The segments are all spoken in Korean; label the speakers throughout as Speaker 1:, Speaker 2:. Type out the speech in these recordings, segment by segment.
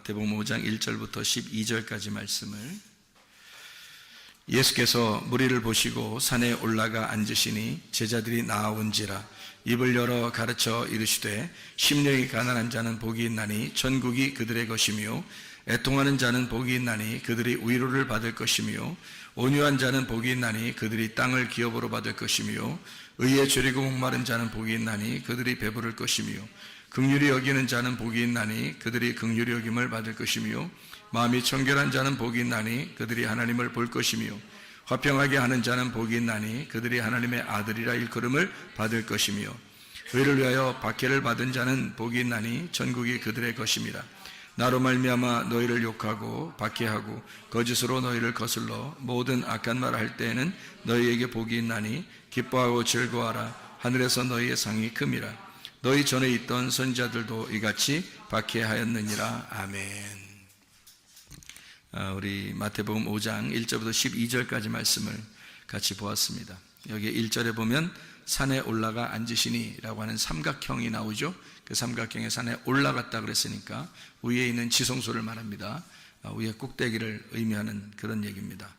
Speaker 1: 마태복음 5장 1절부터 12절까지 말씀을, 예수께서 무리를 보시고 산에 올라가 앉으시니 제자들이 나아온지라 입을 열어 가르쳐 이르시되 심령이 가난한 자는 복이 있나니 천국이 그들의 것이며 애통하는 자는 복이 있나니 그들이 위로를 받을 것이며 온유한 자는 복이 있나니 그들이 땅을 기업으로 받을 것이며 의에 줄이고 목마른 자는 복이 있나니 그들이 배부를 것이며 긍휼히 여기는 자는 복이 있나니 그들이 긍휼히 여김을 받을 것이며 마음이 청결한 자는 복이 있나니 그들이 하나님을 볼 것이며 화평하게 하는 자는 복이 있나니 그들이 하나님의 아들이라 일컬음을 받을 것이며 의를 위하여 박해를 받은 자는 복이 있나니 천국이 그들의 것임이라. 나로 말미암아 너희를 욕하고 박해하고 거짓으로 너희를 거슬러 모든 악한 말을 할 때에는 너희에게 복이 있나니 기뻐하고 즐거워하라. 하늘에서 너희의 상이 큼이라. 너희 전에 있던 선지자들도 이같이 박해하였느니라. 아멘. 우리 마태복음 5장 1절부터 12절까지 말씀을 같이 보았습니다. 여기 1절에 보면 산에 올라가 앉으시니 라고 하는 삼각형이 나오죠. 그 삼각형의 산에 올라갔다 그랬으니까 위에 있는 지성소를 말합니다. 위에 꼭대기를 의미하는 그런 얘기입니다.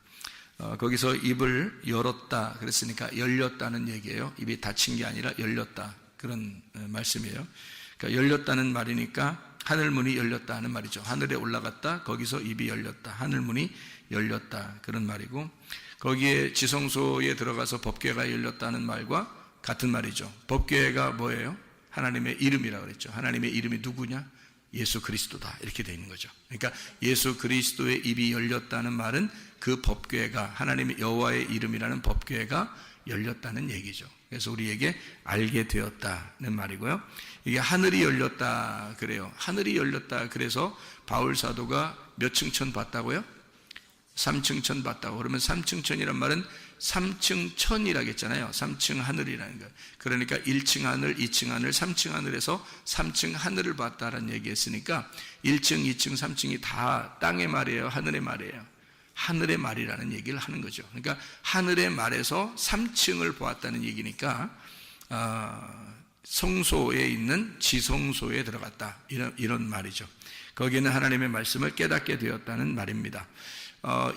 Speaker 1: 거기서 입을 열었다 그랬으니까 열렸다는 얘기예요. 입이 닫힌 게 아니라 열렸다, 그런 말씀이에요. 그러니까 열렸다는 말이니까 하늘문이 열렸다 하는 말이죠. 하늘에 올라갔다, 거기서 입이 열렸다, 하늘문이 열렸다, 그런 말이고, 거기에 지성소에 들어가서 법궤가 열렸다는 말과 같은 말이죠. 법궤가 뭐예요? 하나님의 이름이라고 그랬죠. 하나님의 이름이 누구냐? 예수 그리스도다, 이렇게 되어 있는 거죠. 그러니까 예수 그리스도의 입이 열렸다는 말은 그 법궤가, 하나님의 여호와의 이름이라는 법궤가 열렸다는 얘기죠. 그래서 우리에게 알게 되었다는 말이고요. 이게 하늘이 열렸다 그래요. 하늘이 열렸다 그래서 바울 사도가 몇 층천 봤다고요? 3층천 봤다고. 그러면 3층천이란 말은 3층 천이라고 했잖아요. 3층 하늘이라는 거예요. 그러니까 1층 하늘, 2층 하늘, 3층 하늘에서 3층 하늘을 봤다라는 얘기했으니까 1층, 2층, 3층이 다 땅의 말이에요? 하늘의 말이에요? 하늘의 말이라는 얘기를 하는 거죠. 그러니까 하늘의 말에서 3층을 보았다는 얘기니까 성소에 있는 지성소에 들어갔다, 이런 말이죠. 거기는 하나님의 말씀을 깨닫게 되었다는 말입니다.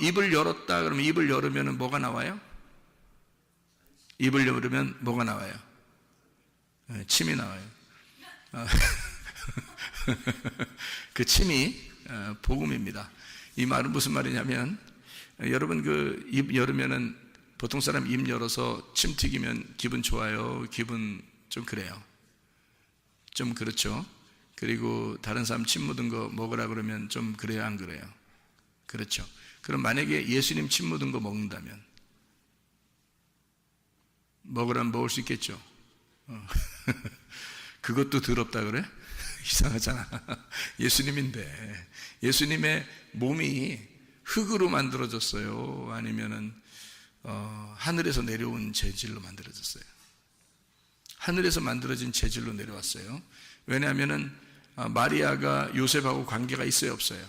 Speaker 1: 입을 열었다 그러면 입을 열으면 뭐가 나와요? 입을 열으면 뭐가 나와요? 침이 나와요. 그 침이 복음입니다. 이 말은 무슨 말이냐면, 여러분 그 입 열으면은 보통 사람 입 열어서 침 튀기면 기분 좋아요? 기분 좀 그래요? 좀 그렇죠? 그리고 다른 사람 침 묻은 거 먹으라 그러면 좀 그래요? 안 그래요? 그렇죠? 그럼 만약에 예수님 침 묻은 거 먹는다면 먹으라면 먹을 수 있겠죠? 그것도 더럽다 그래? 이상하잖아. 예수님인데, 예수님의 몸이 흙으로 만들어졌어요? 아니면은 하늘에서 내려온 재질로 만들어졌어요? 하늘에서 만들어진 재질로 내려왔어요. 왜냐하면은 마리아가 요셉하고 관계가 있어요, 없어요?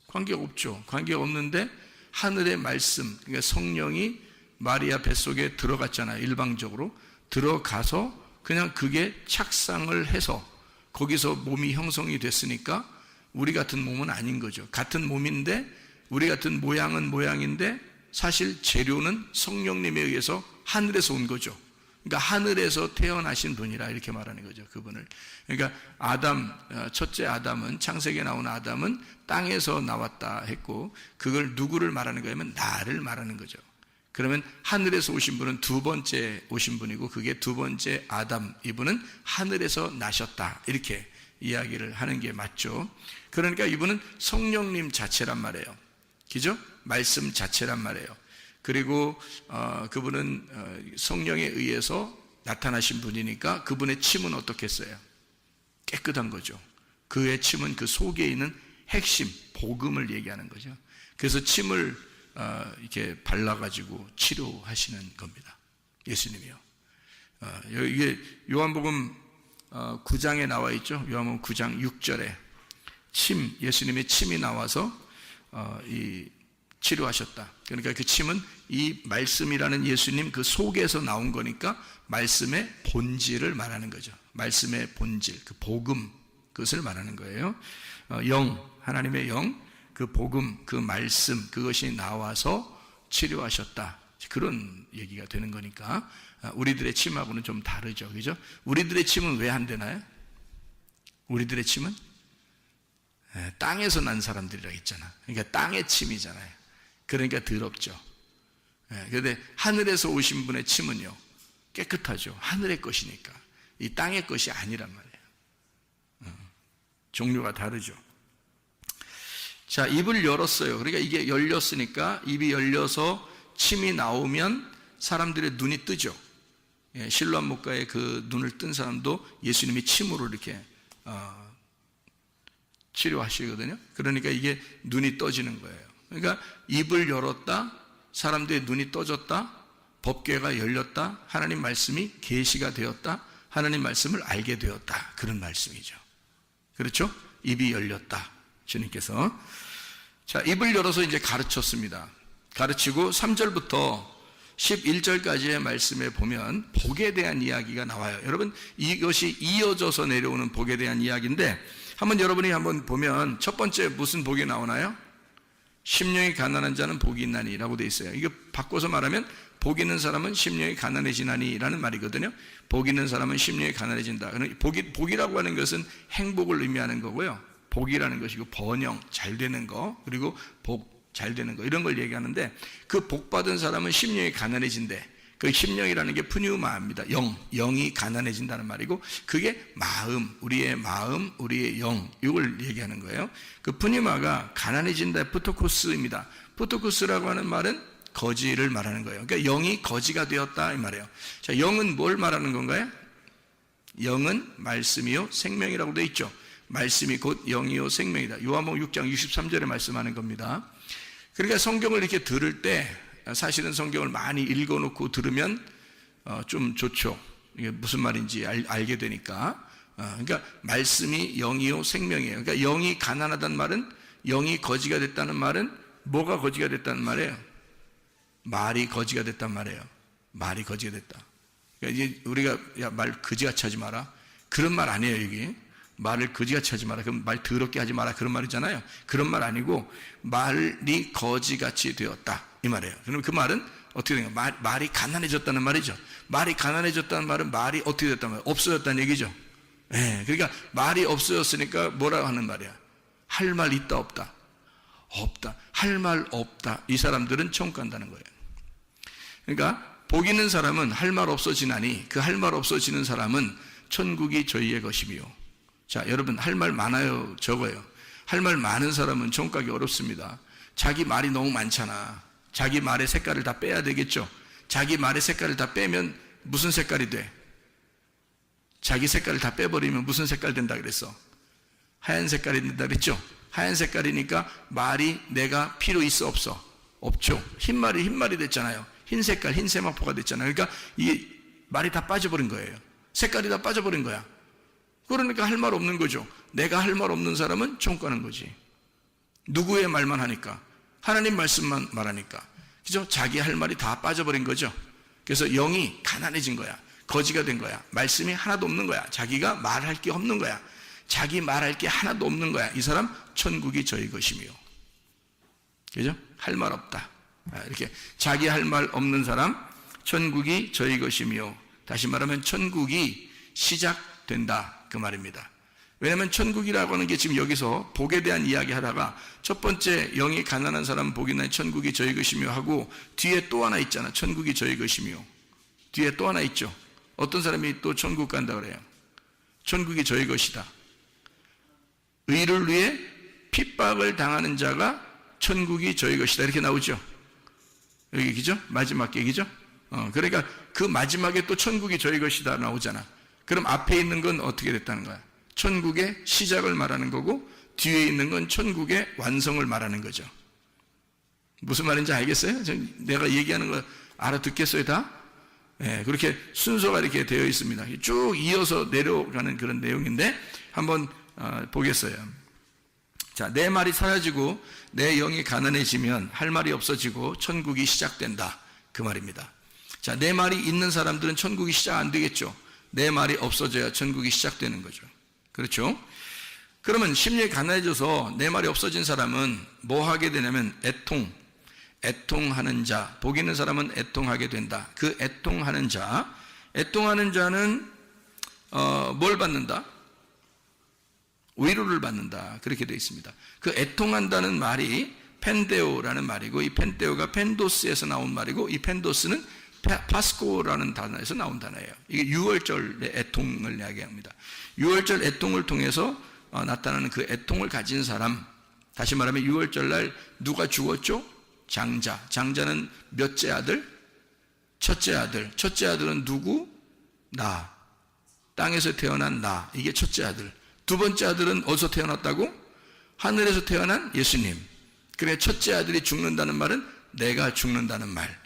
Speaker 1: 관계가 없죠. 관계가 없는데 하늘의 말씀, 그러니까 성령이 마리아 뱃속에 들어갔잖아요. 일방적으로 들어가서 그냥 그게 착상을 해서 거기서 몸이 형성이 됐으니까 우리 같은 몸은 아닌 거죠. 같은 몸인데 우리 같은 모양은 모양인데 사실 재료는 성령님에 의해서 하늘에서 온 거죠. 그러니까 하늘에서 태어나신 분이라 이렇게 말하는 거죠, 그분을. 그러니까 아담, 첫째 아담은, 창세기에 나온 아담은 땅에서 나왔다 했고, 그걸 누구를 말하는 거냐면 나를 말하는 거죠. 그러면 하늘에서 오신 분은 두 번째 오신 분이고, 그게 두 번째 아담, 이분은 하늘에서 나셨다, 이렇게 이야기를 하는 게 맞죠. 그러니까 이분은 성령님 자체란 말이에요. 그죠? 말씀 자체란 말이에요. 그리고 그분은 성령에 의해서 나타나신 분이니까 그분의 침은 어떻겠어요? 깨끗한 거죠. 그의 침은 그 속에 있는 핵심, 복음을 얘기하는 거죠. 그래서 침을 이렇게 발라가지고 치료하시는 겁니다. 예수님이요. 이게 요한복음 9장에 나와 있죠. 요한복음 9장 6절에 침, 예수님의 침이 나와서 이 치료하셨다. 그러니까 그 침은 이 말씀이라는 예수님 그 속에서 나온 거니까 말씀의 본질을 말하는 거죠. 말씀의 본질, 그 복음, 그것을 말하는 거예요. 영, 하나님의 영, 그 복음, 그 말씀, 그것이 나와서 치료하셨다. 그런 얘기가 되는 거니까 우리들의 침하고는 좀 다르죠. 그죠? 우리들의 침은 왜 안 되나요? 우리들의 침은 땅에서 난 사람들이라 했잖아. 그러니까 땅의 침이잖아요. 그러니까 더럽죠. 그런데 하늘에서 오신 분의 침은요, 깨끗하죠. 하늘의 것이니까. 이 땅의 것이 아니란 말이에요. 종류가 다르죠. 자, 입을 열었어요. 그러니까 이게 열렸으니까 입이 열려서 침이 나오면 사람들의 눈이 뜨죠. 실로암 목가의 그 눈을 뜬 사람도 예수님이 침으로 이렇게 치료하시거든요. 그러니까 이게 눈이 떠지는 거예요. 그러니까 입을 열었다, 사람들의 눈이 떠졌다, 법궤가 열렸다, 하나님 말씀이 계시가 되었다, 하나님 말씀을 알게 되었다. 그런 말씀이죠. 그렇죠? 입이 열렸다. 주님께서. 자, 입을 열어서 이제 가르쳤습니다. 가르치고 3절부터 11절까지의 말씀에 보면 복에 대한 이야기가 나와요. 여러분, 이것이 이어져서 내려오는 복에 대한 이야기인데, 여러분이 한번 보면 첫 번째 무슨 복이 나오나요? 심령이 가난한 자는 복이 있나니 라고 되어 있어요. 이거 바꿔서 말하면 복 있는 사람은 심령이 가난해지나니 라는 말이거든요. 복 있는 사람은 심령이 가난해진다. 복이라고 하는 것은 행복을 의미하는 거고요. 복이라는 것이고 번영, 잘 되는 거, 그리고 복, 잘 되는 거, 이런 걸 얘기하는데, 그 복 받은 사람은 심령이 가난해진대. 그 심령이라는 게 푸뉴마입니다. 영이 가난해진다는 말이고, 그게 마음, 우리의 영, 이걸 얘기하는 거예요. 그 푸뉴마가 가난해진다, 푸토코스입니다. 푸토코스라고 하는 말은 거지를 말하는 거예요. 그러니까 영이 거지가 되었다, 이 말이에요. 자, 영은 뭘 말하는 건가요? 영은 말씀이요 생명이라고 되어 있죠. 말씀이 곧 영이요 생명이다. 요한복음 6장 63절에 말씀하는 겁니다. 그러니까 성경을 이렇게 들을 때, 사실은 성경을 많이 읽어놓고 들으면 좀 좋죠. 이게 무슨 말인지 알게 되니까. 그러니까 말씀이 영이요 생명이에요. 그러니까 영이 가난하다는 말은, 영이 거지가 됐다는 말은 뭐가 거지가 됐다는 말이에요? 말이 거지가 됐단 말이에요. 말이 거지가 됐다. 그러니까 이제 우리가 야, 말 거지같이 하지 마라, 그런 말 아니에요. 이게 말을 거지같이 하지 마라, 그럼 말 더럽게 하지 마라, 그런 말이잖아요. 그런 말 아니고 말이 거지같이 되었다, 이 말이에요. 그럼 그 말은 어떻게 된 거예요? 말이 가난해졌다는 말이죠. 말이 가난해졌다는 말은 말이 어떻게 됐단 말이에요? 없어졌다는 얘기죠. 그러니까 말이 없어졌으니까 뭐라고 하는 말이야? 할 말 있다 없다? 없다. 할 말 없다. 이 사람들은 천국 간다는 거예요. 그러니까 복 있는 사람은 할 말 없어지나니, 그 할 말 없어지는 사람은 천국이 저희의 것이며. 자, 여러분, 할 말 많아요, 적어요? 할 말 많은 사람은 천국 가기 어렵습니다. 자기 말이 너무 많잖아. 자기 말의 색깔을 다 빼야 되겠죠. 자기 말의 색깔을 다 빼면 무슨 색깔이 돼? 자기 색깔을 다 빼버리면 무슨 색깔 된다 그랬어? 하얀 색깔이 된다 그랬죠. 하얀 색깔이니까 말이 내가 필요 있어 없어? 없죠. 흰말이 됐잖아요. 흰 색깔, 흰 세마포가 됐잖아요. 그러니까 이게 말이 다 빠져버린 거예요. 색깔이 다 빠져버린 거야. 그러니까 할 말 없는 거죠. 내가 할 말 없는 사람은 천국 가는 거지. 누구의 말만 하니까? 하나님 말씀만 말하니까. 그죠? 자기 할 말이 다 빠져버린 거죠. 그래서 영이 가난해진 거야. 거지가 된 거야. 말씀이 하나도 없는 거야. 자기가 말할 게 없는 거야. 자기 말할 게 하나도 없는 거야. 이 사람 천국이 저희 것이며. 그죠? 할 말 없다. 이렇게 자기 할 말 없는 사람 천국이 저희 것이며, 다시 말하면 천국이 시작된다, 그 말입니다. 왜냐하면 천국이라고 하는 게 지금 여기서 복에 대한 이야기 하다가 첫 번째 영이 가난한 사람은 복이 나니 천국이 저희 것이며 하고, 뒤에 또 하나 있잖아. 천국이 저희 것이며. 뒤에 또 하나 있죠. 어떤 사람이 또 천국 간다 그래요? 천국이 저희 것이다. 의를 위해 핍박을 당하는 자가 천국이 저희 것이다, 이렇게 나오죠. 여기 기죠? 마지막 얘기죠? 그러니까 그 마지막에 또 천국이 저희 것이다 나오잖아. 그럼 앞에 있는 건 어떻게 됐다는 거야? 천국의 시작을 말하는 거고, 뒤에 있는 건 천국의 완성을 말하는 거죠. 무슨 말인지 알겠어요? 내가 얘기하는 거 알아듣겠어요, 다? 그렇게 순서가 이렇게 되어 있습니다. 쭉 이어서 내려가는 그런 내용인데, 한번 보겠어요. 자, 내 말이 사라지고 내 영이 가난해지면 할 말이 없어지고 천국이 시작된다, 그 말입니다. 자, 내 말이 있는 사람들은 천국이 시작 안 되겠죠. 내 말이 없어져야 천국이 시작되는 거죠. 그렇죠? 그러면 심령이 가난해져서 내 말이 없어진 사람은 뭐 하게 되냐면 애통하는 자, 복 있는 사람은 애통하게 된다. 그 애통하는 자는 뭘 받는다? 위로를 받는다. 그렇게 되어 있습니다. 그 애통한다는 말이 펜데오라는 말이고, 이 펜데오가 펜도스에서 나온 말이고, 이 펜도스는 파스코라는 단어에서 나온 단어예요. 이게 유월절의 애통을 이야기합니다. 유월절 애통을 통해서 나타나는 그 애통을 가진 사람, 다시 말하면 유월절날 누가 죽었죠? 장자는 몇째 아들? 첫째 아들은 누구? 나. 땅에서 태어난 나. 이게 첫째 아들. 두 번째 아들은 어디서 태어났다고? 하늘에서 태어난 예수님. 그래, 첫째 아들이 죽는다는 말은 내가 죽는다는 말.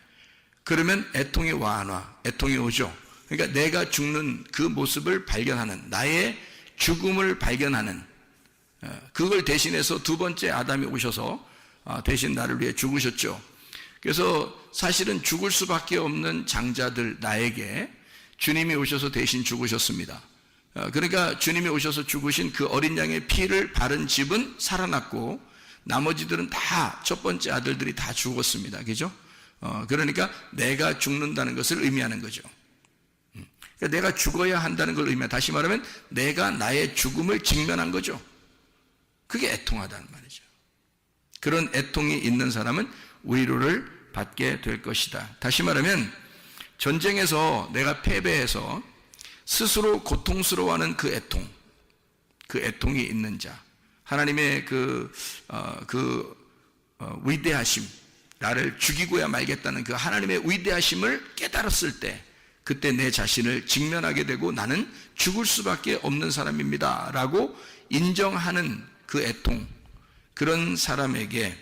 Speaker 1: 그러면 애통의 완화, 애통이 오죠. 그러니까 내가 죽는 그 모습을 발견하는, 나의 죽음을 발견하는, 그걸 대신해서 두 번째 아담이 오셔서 대신 나를 위해 죽으셨죠. 그래서 사실은 죽을 수밖에 없는 장자들, 나에게 주님이 오셔서 대신 죽으셨습니다. 그러니까 주님이 오셔서 죽으신 그 어린 양의 피를 바른 집은 살아났고, 나머지들은 다 첫 번째 아들들이 다 죽었습니다. 그죠? 그러니까 내가 죽는다는 것을 의미하는 거죠. 그러니까 내가 죽어야 한다는 걸 의미한다. 다시 말하면 내가 나의 죽음을 직면한 거죠. 그게 애통하다는 말이죠. 그런 애통이 있는 사람은 위로를 받게 될 것이다. 다시 말하면 전쟁에서 내가 패배해서 스스로 고통스러워하는 그 애통이 있는 자, 하나님의 위대하심, 나를 죽이고야 말겠다는 그 하나님의 위대하심을 깨달았을 때, 그때 내 자신을 직면하게 되고 나는 죽을 수밖에 없는 사람입니다 라고 인정하는 그 애통, 그런 사람에게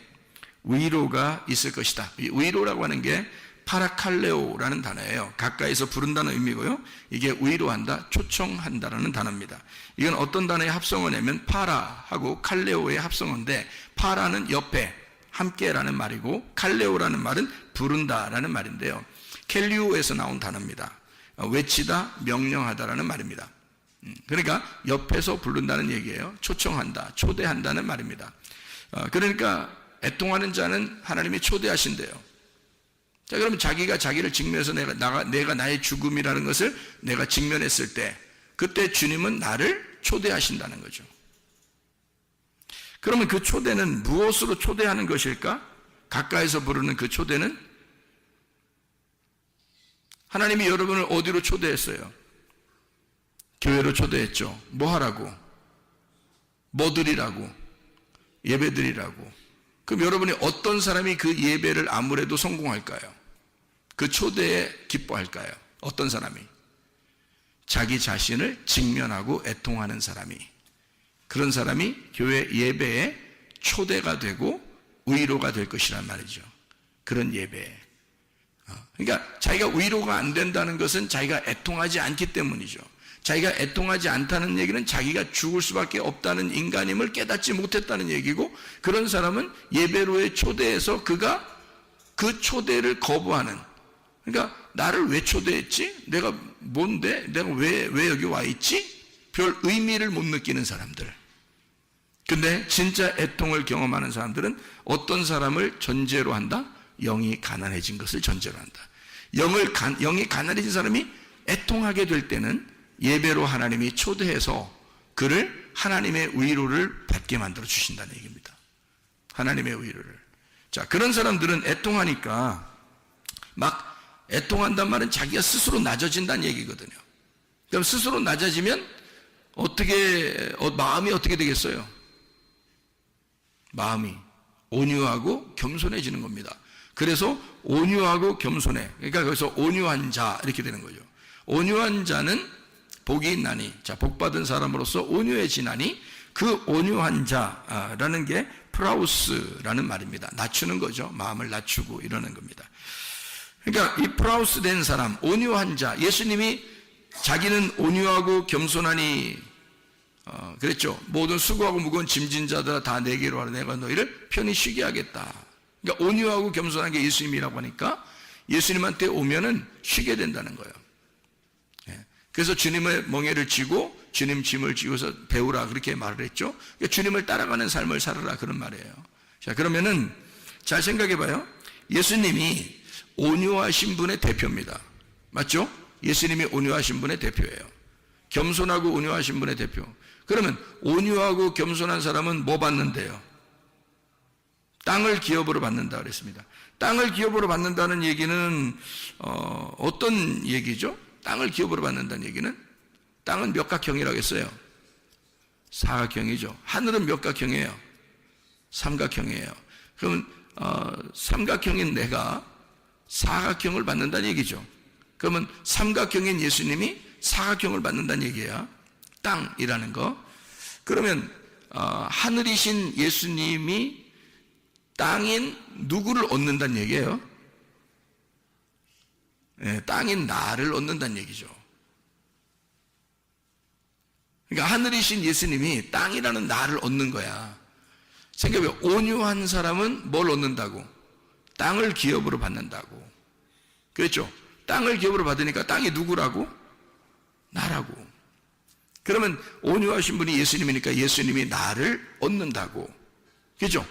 Speaker 1: 위로가 있을 것이다. 이 위로라고 하는 게 파라칼레오라는 단어예요. 가까이서 부른다는 의미고요. 이게 위로한다, 초청한다라는 단어입니다. 이건 어떤 단어의 합성어냐면 파라하고 칼레오의 합성어인데, 파라는 옆에, 함께라는 말이고, 칼레오라는 말은 부른다라는 말인데요. 켈리오에서 나온 단어입니다. 외치다, 명령하다라는 말입니다. 그러니까 옆에서 부른다는 얘기예요. 초청한다, 초대한다는 말입니다. 그러니까 애통하는 자는 하나님이 초대하신대요. 자, 그러면 자기가 자기를 직면해서 내가 나의 죽음이라는 것을 내가 직면했을 때, 그때 주님은 나를 초대하신다는 거죠. 그러면 그 초대는 무엇으로 초대하는 것일까? 가까이서 부르는 그 초대는 하나님이 여러분을 어디로 초대했어요? 교회로 초대했죠. 뭐 하라고? 뭐 드리라고? 예배 드리라고. 그럼 여러분이 어떤 사람이 그 예배를 아무래도 성공할까요? 그 초대에 기뻐할까요? 어떤 사람이? 자기 자신을 직면하고 애통하는 사람이, 그런 사람이 교회 예배에 초대가 되고 위로가 될 것이란 말이죠. 그런 예배에. 그러니까 자기가 위로가 안 된다는 것은 자기가 애통하지 않기 때문이죠. 자기가 애통하지 않다는 얘기는 자기가 죽을 수밖에 없다는 인간임을 깨닫지 못했다는 얘기고, 그런 사람은 예배로의 초대에서 그가 그 초대를 거부하는, 그러니까 나를 왜 초대했지? 내가 뭔데? 내가 왜 여기 와 있지? 별 의미를 못 느끼는 사람들. 근데 진짜 애통을 경험하는 사람들은 어떤 사람을 전제로 한다? 영이 가난해진 것을 전제로 한다. 영이 가난해진 사람이 애통하게 될 때는 예배로 하나님이 초대해서 그를 하나님의 위로를 받게 만들어 주신다는 얘기입니다. 하나님의 위로를. 자, 그런 사람들은 애통하니까, 막 애통한단 말은 자기가 스스로 낮아진다는 얘기거든요. 그럼 스스로 낮아지면 마음이 어떻게 되겠어요? 마음이 온유하고 겸손해지는 겁니다. 그래서 온유하고 겸손해. 그러니까 거기서 온유한 자 이렇게 되는 거죠. 온유한 자는 복이 있나니, 자, 복받은 사람으로서 온유해지나니, 그 온유한 자라는 게 프라우스라는 말입니다. 낮추는 거죠. 마음을 낮추고 이러는 겁니다. 그러니까 이 프라우스 된 사람, 온유한 자, 예수님이 자기는 온유하고 겸손하니 그랬죠. 모든 수고하고 무거운 짐진 자들아 다 내게로 와라, 내가 너희를 편히 쉬게 하겠다. 그러니까 온유하고 겸손한 게 예수님이라고 하니까 예수님한테 오면은 쉬게 된다는 거예요. 그래서 주님의 멍에를 쥐고 주님 짐을 지고서 배우라 그렇게 말을 했죠. 그러니까 주님을 따라가는 삶을 살아라 그런 말이에요. 자, 그러면은 잘 생각해 봐요. 예수님이 온유하신 분의 대표입니다. 맞죠? 예수님이 온유하신 분의 대표예요. 겸손하고 온유하신 분의 대표. 그러면 온유하고 겸손한 사람은 뭐 받는데요? 땅을 기업으로 받는다 그랬습니다. 땅을 기업으로 받는다는 얘기는 어떤 얘기죠? 땅을 기업으로 받는다는 얘기는 땅은 몇 각형이라고 했어요? 사각형이죠. 하늘은 몇 각형이에요? 삼각형이에요. 그러면 삼각형인 내가 사각형을 받는다는 얘기죠. 그러면 삼각형인 예수님이 사각형을 받는다는 얘기야. 땅이라는 거. 그러면 하늘이신 예수님이 땅인 누구를 얻는다는 얘기예요? 네, 땅인 나를 얻는다는 얘기죠. 그러니까 하늘이신 예수님이 땅이라는 나를 얻는 거야. 생각해, 온유한 사람은 뭘 얻는다고? 땅을 기업으로 받는다고. 그렇죠? 땅을 기업으로 받으니까 땅이 누구라고? 나라고. 그러면 온유하신 분이 예수님이니까 예수님이 나를 얻는다고. 그렇죠?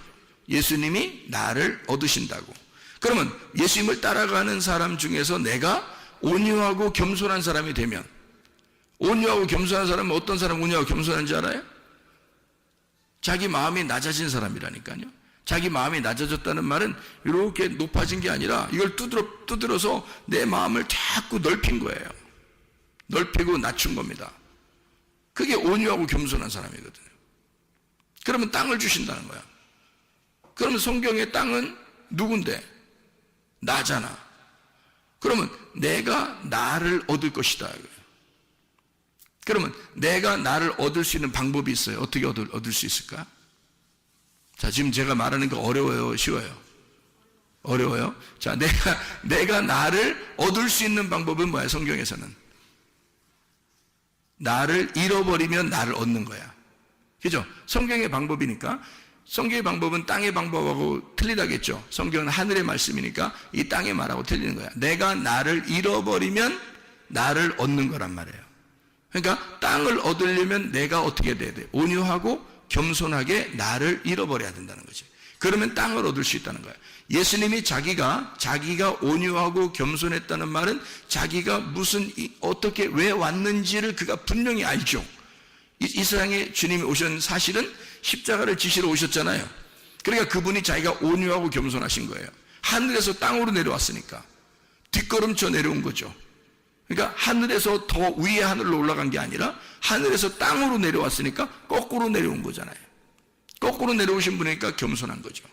Speaker 1: 예수님이 나를 얻으신다고. 그러면 예수님을 따라가는 사람 중에서 내가 온유하고 겸손한 사람이 되면, 온유하고 겸손한 사람은 어떤 사람 온유하고 겸손한지 알아요? 자기 마음이 낮아진 사람이라니까요. 자기 마음이 낮아졌다는 말은 이렇게 높아진 게 아니라 이걸 두드려서 내 마음을 자꾸 넓힌 거예요. 넓히고 낮춘 겁니다. 그게 온유하고 겸손한 사람이거든요. 그러면 땅을 주신다는 거야. 그러면 성경의 땅은 누군데? 나잖아. 그러면 내가 나를 얻을 것이다. 그러면 내가 나를 얻을 수 있는 방법이 있어요. 어떻게 얻을 수 있을까? 자, 지금 제가 말하는 거 어려워요? 쉬워요? 어려워요? 자, 내가 나를 얻을 수 있는 방법은 뭐야? 성경에서는 나를 잃어버리면 나를 얻는 거야. 그죠? 성경의 방법이니까. 성경의 방법은 땅의 방법하고 틀리다겠죠. 성경은 하늘의 말씀이니까 이 땅의 말하고 틀리는 거야. 내가 나를 잃어버리면 나를 얻는 거란 말이에요. 그러니까 땅을 얻으려면 내가 어떻게 돼야 돼? 온유하고 겸손하게 나를 잃어버려야 된다는 거지. 그러면 땅을 얻을 수 있다는 거야. 예수님이 자기가 온유하고 겸손했다는 말은 자기가 어떻게 왜 왔는지를 그가 분명히 알죠. 이 세상에 주님이 오신 사실은 십자가를 지시러 오셨잖아요. 그러니까 그분이 자기가 온유하고 겸손하신 거예요. 하늘에서 땅으로 내려왔으니까 뒷걸음쳐 내려온 거죠. 그러니까 하늘에서 더 위의 하늘로 올라간 게 아니라 하늘에서 땅으로 내려왔으니까 거꾸로 내려온 거잖아요. 거꾸로 내려오신 분이니까 겸손한 거죠.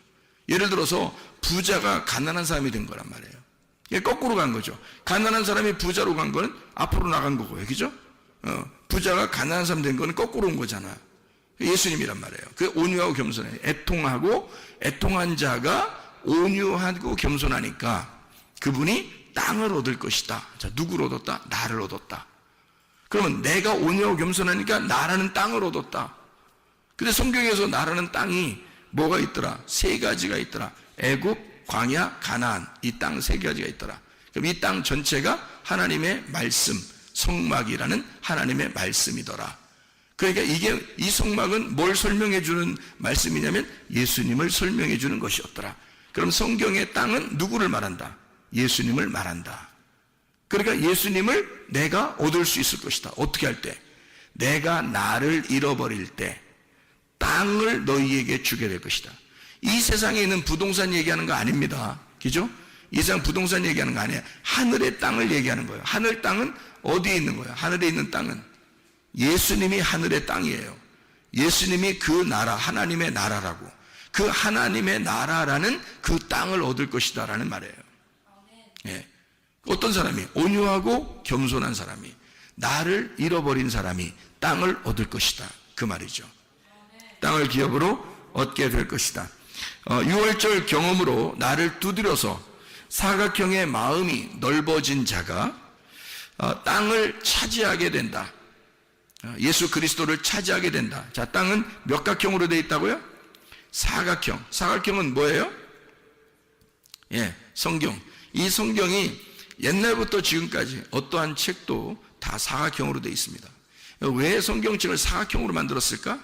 Speaker 1: 예를 들어서 부자가 가난한 사람이 된 거란 말이에요. 거꾸로 간 거죠. 가난한 사람이 부자로 간 거는 앞으로 나간 거고요. 그죠? 부자가 가난한 사람 된 거는 거꾸로 온 거잖아요. 예수님이란 말이에요. 그 온유하고 겸손해. 애통한 자가 온유하고 겸손하니까 그분이 땅을 얻을 것이다. 자, 누구를 얻었다? 나를 얻었다. 그러면 내가 온유하고 겸손하니까 나라는 땅을 얻었다. 근데 성경에서 나라는 땅이 뭐가 있더라? 세 가지가 있더라. 애굽, 광야, 가나안. 이 땅 세 가지가 있더라. 그럼 이 땅 전체가 하나님의 말씀, 성막이라는 하나님의 말씀이더라. 그러니까 이 성막은 뭘 설명해 주는 말씀이냐면 예수님을 설명해 주는 것이었더라. 그럼 성경의 땅은 누구를 말한다? 예수님을 말한다. 그러니까 예수님을 내가 얻을 수 있을 것이다. 어떻게 할 때? 내가 나를 잃어버릴 때 땅을 너희에게 주게 될 것이다. 이 세상에 있는 부동산 얘기하는 거 아닙니다. 그죠? 이 세상 부동산 얘기하는 거 아니에요. 하늘의 땅을 얘기하는 거예요. 하늘 땅은 어디에 있는 거예요? 하늘에 있는 땅은 예수님이 하늘의 땅이에요. 예수님이 그 나라, 하나님의 나라라고. 그 하나님의 나라라는 그 땅을 얻을 것이다 라는 말이에요. 예. 어떤 사람이? 온유하고 겸손한 사람이, 나를 잃어버린 사람이 땅을 얻을 것이다. 그 말이죠. 땅을 기업으로 얻게 될 것이다. 6월절 경험으로 나를 두드려서 사각형의 마음이 넓어진 자가 땅을 차지하게 된다. 예수 그리스도를 차지하게 된다. 자, 땅은 몇 각형으로 되어 있다고요? 사각형. 사각형은 뭐예요? 예, 성경. 이 성경이 옛날부터 지금까지 어떠한 책도 다 사각형으로 되어 있습니다. 왜 성경책을 사각형으로 만들었을까?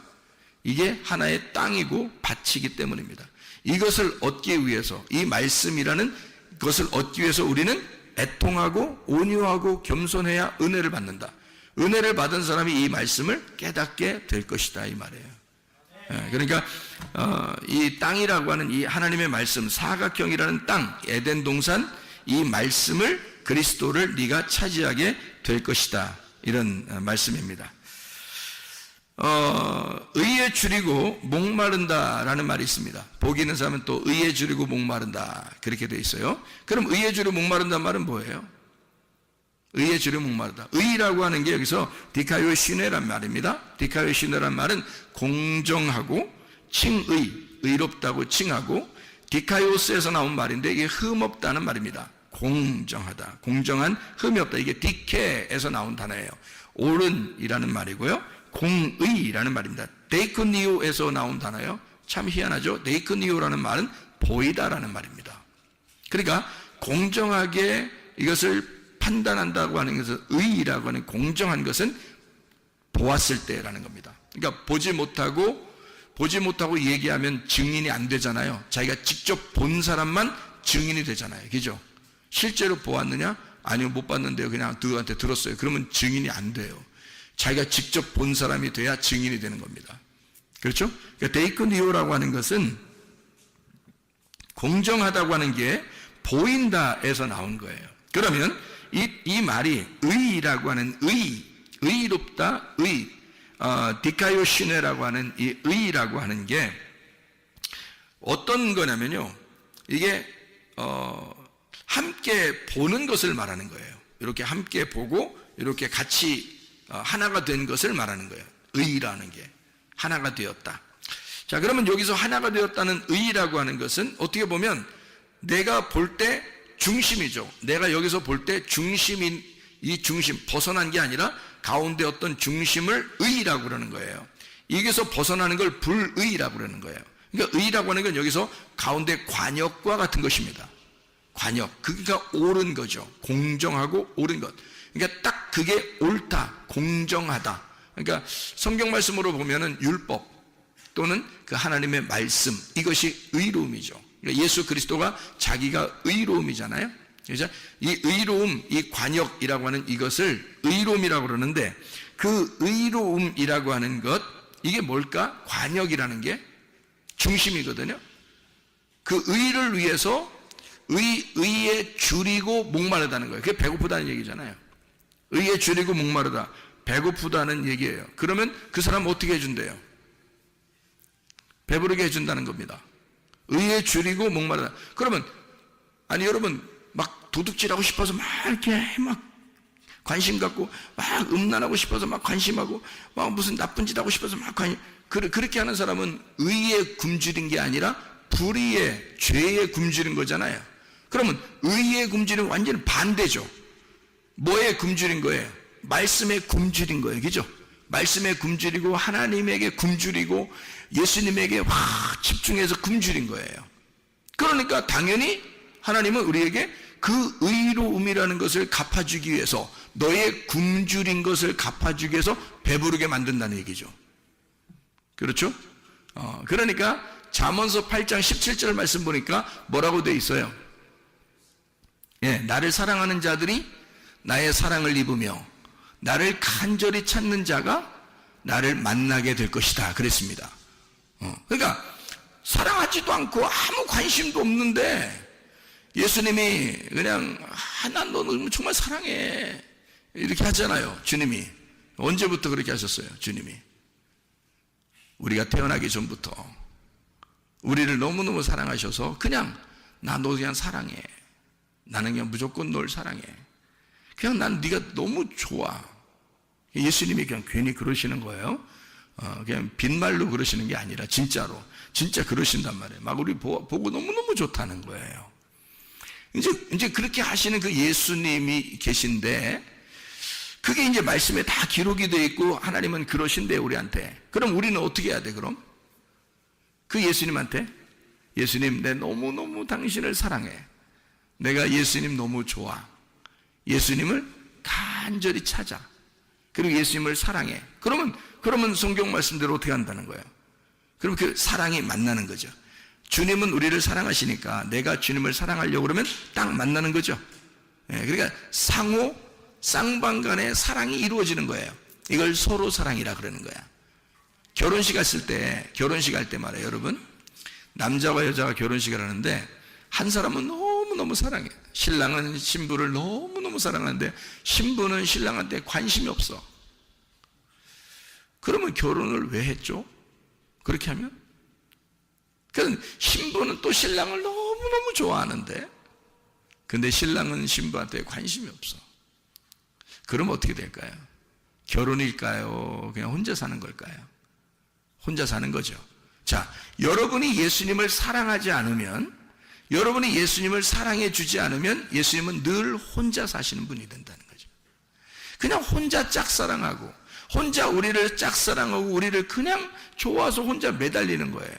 Speaker 1: 이게 하나의 땅이고 밭이기 때문입니다. 이것을 얻기 위해서, 이 말씀이라는 것을 얻기 위해서 우리는 애통하고 온유하고 겸손해야 은혜를 받는다. 은혜를 받은 사람이 이 말씀을 깨닫게 될 것이다, 이 말이에요. 그러니까 이 땅이라고 하는 이 하나님의 말씀, 사각형이라는 땅, 에덴 동산, 이 말씀을, 그리스도를 네가 차지하게 될 것이다, 이런 말씀입니다. 의에 줄이고 목마른다라는 말이 있습니다. 복이 있는 사람은 또 의에 줄이고 목마른다, 그렇게 되어 있어요. 그럼 의에 줄이고 목마른다는 말은 뭐예요? 의에 줄이고 목마르다. 의라고 하는 게 여기서 디카요 시네란 말입니다. 디카요 시네란 말은 공정하고 칭의, 의롭다고 칭하고, 디카요스에서 나온 말인데 이게 흠없다는 말입니다. 공정하다, 공정한, 흠이 없다. 이게 디케에서 나온 단어예요. 옳은이라는 말이고요, 공의라는 말입니다. 데이크니오에서 나온 단어예요. 참 희한하죠. 데이크니오라는 말은 보이다라는 말입니다. 그러니까 공정하게 이것을 판단한다고 하는 것은, 의라고 하는 공정한 것은 보았을 때라는 겁니다. 그러니까 보지 못하고 얘기하면 증인이 안 되잖아요. 자기가 직접 본 사람만 증인이 되잖아요. 그죠? 실제로 보았느냐? 아니요, 못 봤는데요. 그냥 누구한테 들었어요. 그러면 증인이 안 돼요. 자기가 직접 본 사람이 돼야 증인이 되는 겁니다. 그렇죠? 그러니까 데이크니오라고 하는 것은 공정하다고 하는 게 보인다에서 나온 거예요. 그러면 이 말이 의라고 하는 의롭다, 디카요시네라고 하는 이 의라고 하는 게 어떤 거냐면요, 이게 함께 보는 것을 말하는 거예요. 이렇게 함께 보고 이렇게 같이 하나가 된 것을 말하는 거예요. 의라는 게 하나가 되었다. 자, 그러면 여기서 하나가 되었다는 의라고 하는 것은 어떻게 보면 내가 볼 때 중심이죠. 내가 여기서 볼 때 중심인, 이 중심, 벗어난 게 아니라 가운데 어떤 중심을 의라고 그러는 거예요. 여기서 벗어나는 걸 불의라고 그러는 거예요. 그러니까 의라고 하는 건 여기서 가운데 관역과 같은 것입니다. 관역, 그러니까 옳은 거죠. 공정하고 옳은 것. 그러니까 딱 그게 옳다, 공정하다. 그러니까 성경 말씀으로 보면은 율법 또는 그 하나님의 말씀, 이것이 의로움이죠. 그러니까 예수 그리스도가 자기가 의로움이잖아요. 그래서 이 의로움, 이 관역이라고 하는 이것을 의로움이라고 그러는데, 그 의로움이라고 하는 것, 이게 뭘까? 관역이라는 게 중심이거든요. 그 의를 위해서 의에 줄이고 목마르다는 거예요. 그게 배고프다는 얘기잖아요. 의에 줄이고 목마르다, 배고프다는 얘기예요. 그러면 그 사람 어떻게 해준대요? 배부르게 해준다는 겁니다. 의에 줄이고 목마르다. 그러면 아니 여러분, 막 도둑질하고 싶어서 막 이렇게 막 관심 갖고, 막 음란하고 싶어서 막 관심하고, 막 무슨 나쁜 짓 하고 싶어서 막 그렇게 하는 사람은 의에 굶주린 게 아니라 불의에, 죄에 굶주린 거잖아요. 그러면 의에 굶주린 완전히 반대죠. 뭐에 굶주린 거예요? 말씀에 굶주린 거예요. 그죠? 말씀에 굶주리고 하나님에게 굶주리고 예수님에게 확 집중해서 굶주린 거예요. 그러니까 당연히 하나님은 우리에게 그 의로움이라는 것을 갚아주기 위해서, 너의 굶주린 것을 갚아주기 위해서 배부르게 만든다는 얘기죠. 그렇죠? 그러니까 잠언서 8장 17절 말씀 보니까 뭐라고 돼 있어요? 예, 나를 사랑하는 자들이 나의 사랑을 입으며 나를 간절히 찾는 자가 나를 만나게 될 것이다, 그랬습니다. 그러니까 사랑하지도 않고 아무 관심도 없는데 예수님이 그냥 난 너 정말 사랑해 이렇게 하잖아요. 주님이 언제부터 그렇게 하셨어요? 주님이 우리가 태어나기 전부터 우리를 너무너무 사랑하셔서 그냥 나 너 그냥 사랑해, 나는 그냥 무조건 널 사랑해, 그냥 난 네가 너무 좋아. 예수님이 그냥 괜히 그러시는 거예요. 그냥 빈말로 그러시는 게 아니라 진짜로, 진짜 그러신단 말이에요. 막 우리 보고 너무너무 좋다는 거예요. 이제 그렇게 하시는 그 예수님이 계신데, 그게 이제 말씀에 다 기록이 되어 있고 하나님은 그러신데 우리한테. 그럼 우리는 어떻게 해야 돼? 그럼 그 예수님한테, 예수님 내 너무너무 당신을 사랑해, 내가 예수님 너무 좋아, 예수님을 간절히 찾아, 그리고 예수님을 사랑해. 그러면 성경 말씀대로 어떻게 한다는 거예요? 그럼 그 사랑이 만나는 거죠. 주님은 우리를 사랑하시니까 내가 주님을 사랑하려고 그러면 딱 만나는 거죠. 그러니까 상호 쌍방간의 사랑이 이루어지는 거예요. 이걸 서로 사랑이라 그러는 거야. 결혼식 할 때 말이에요, 여러분. 남자와 여자가 결혼식을 하는데 한 사람은 너무너무 사랑해. 신랑은 신부를 너무너무 사랑하는데 신부는 신랑한테 관심이 없어. 그러면 결혼을 왜 했죠? 그렇게 하면? 그러니까 신부는 또 신랑을 너무너무 좋아하는데 근데 신랑은 신부한테 관심이 없어. 그러면 어떻게 될까요? 결혼일까요? 그냥 혼자 사는 걸까요? 혼자 사는 거죠. 자, 여러분이 예수님을 사랑하지 않으면, 여러분이 예수님을 사랑해 주지 않으면 예수님은 늘 혼자 사시는 분이 된다는 거죠. 그냥 혼자 짝사랑하고 혼자 우리를 짝사랑하고 우리를 그냥 좋아서 혼자 매달리는 거예요.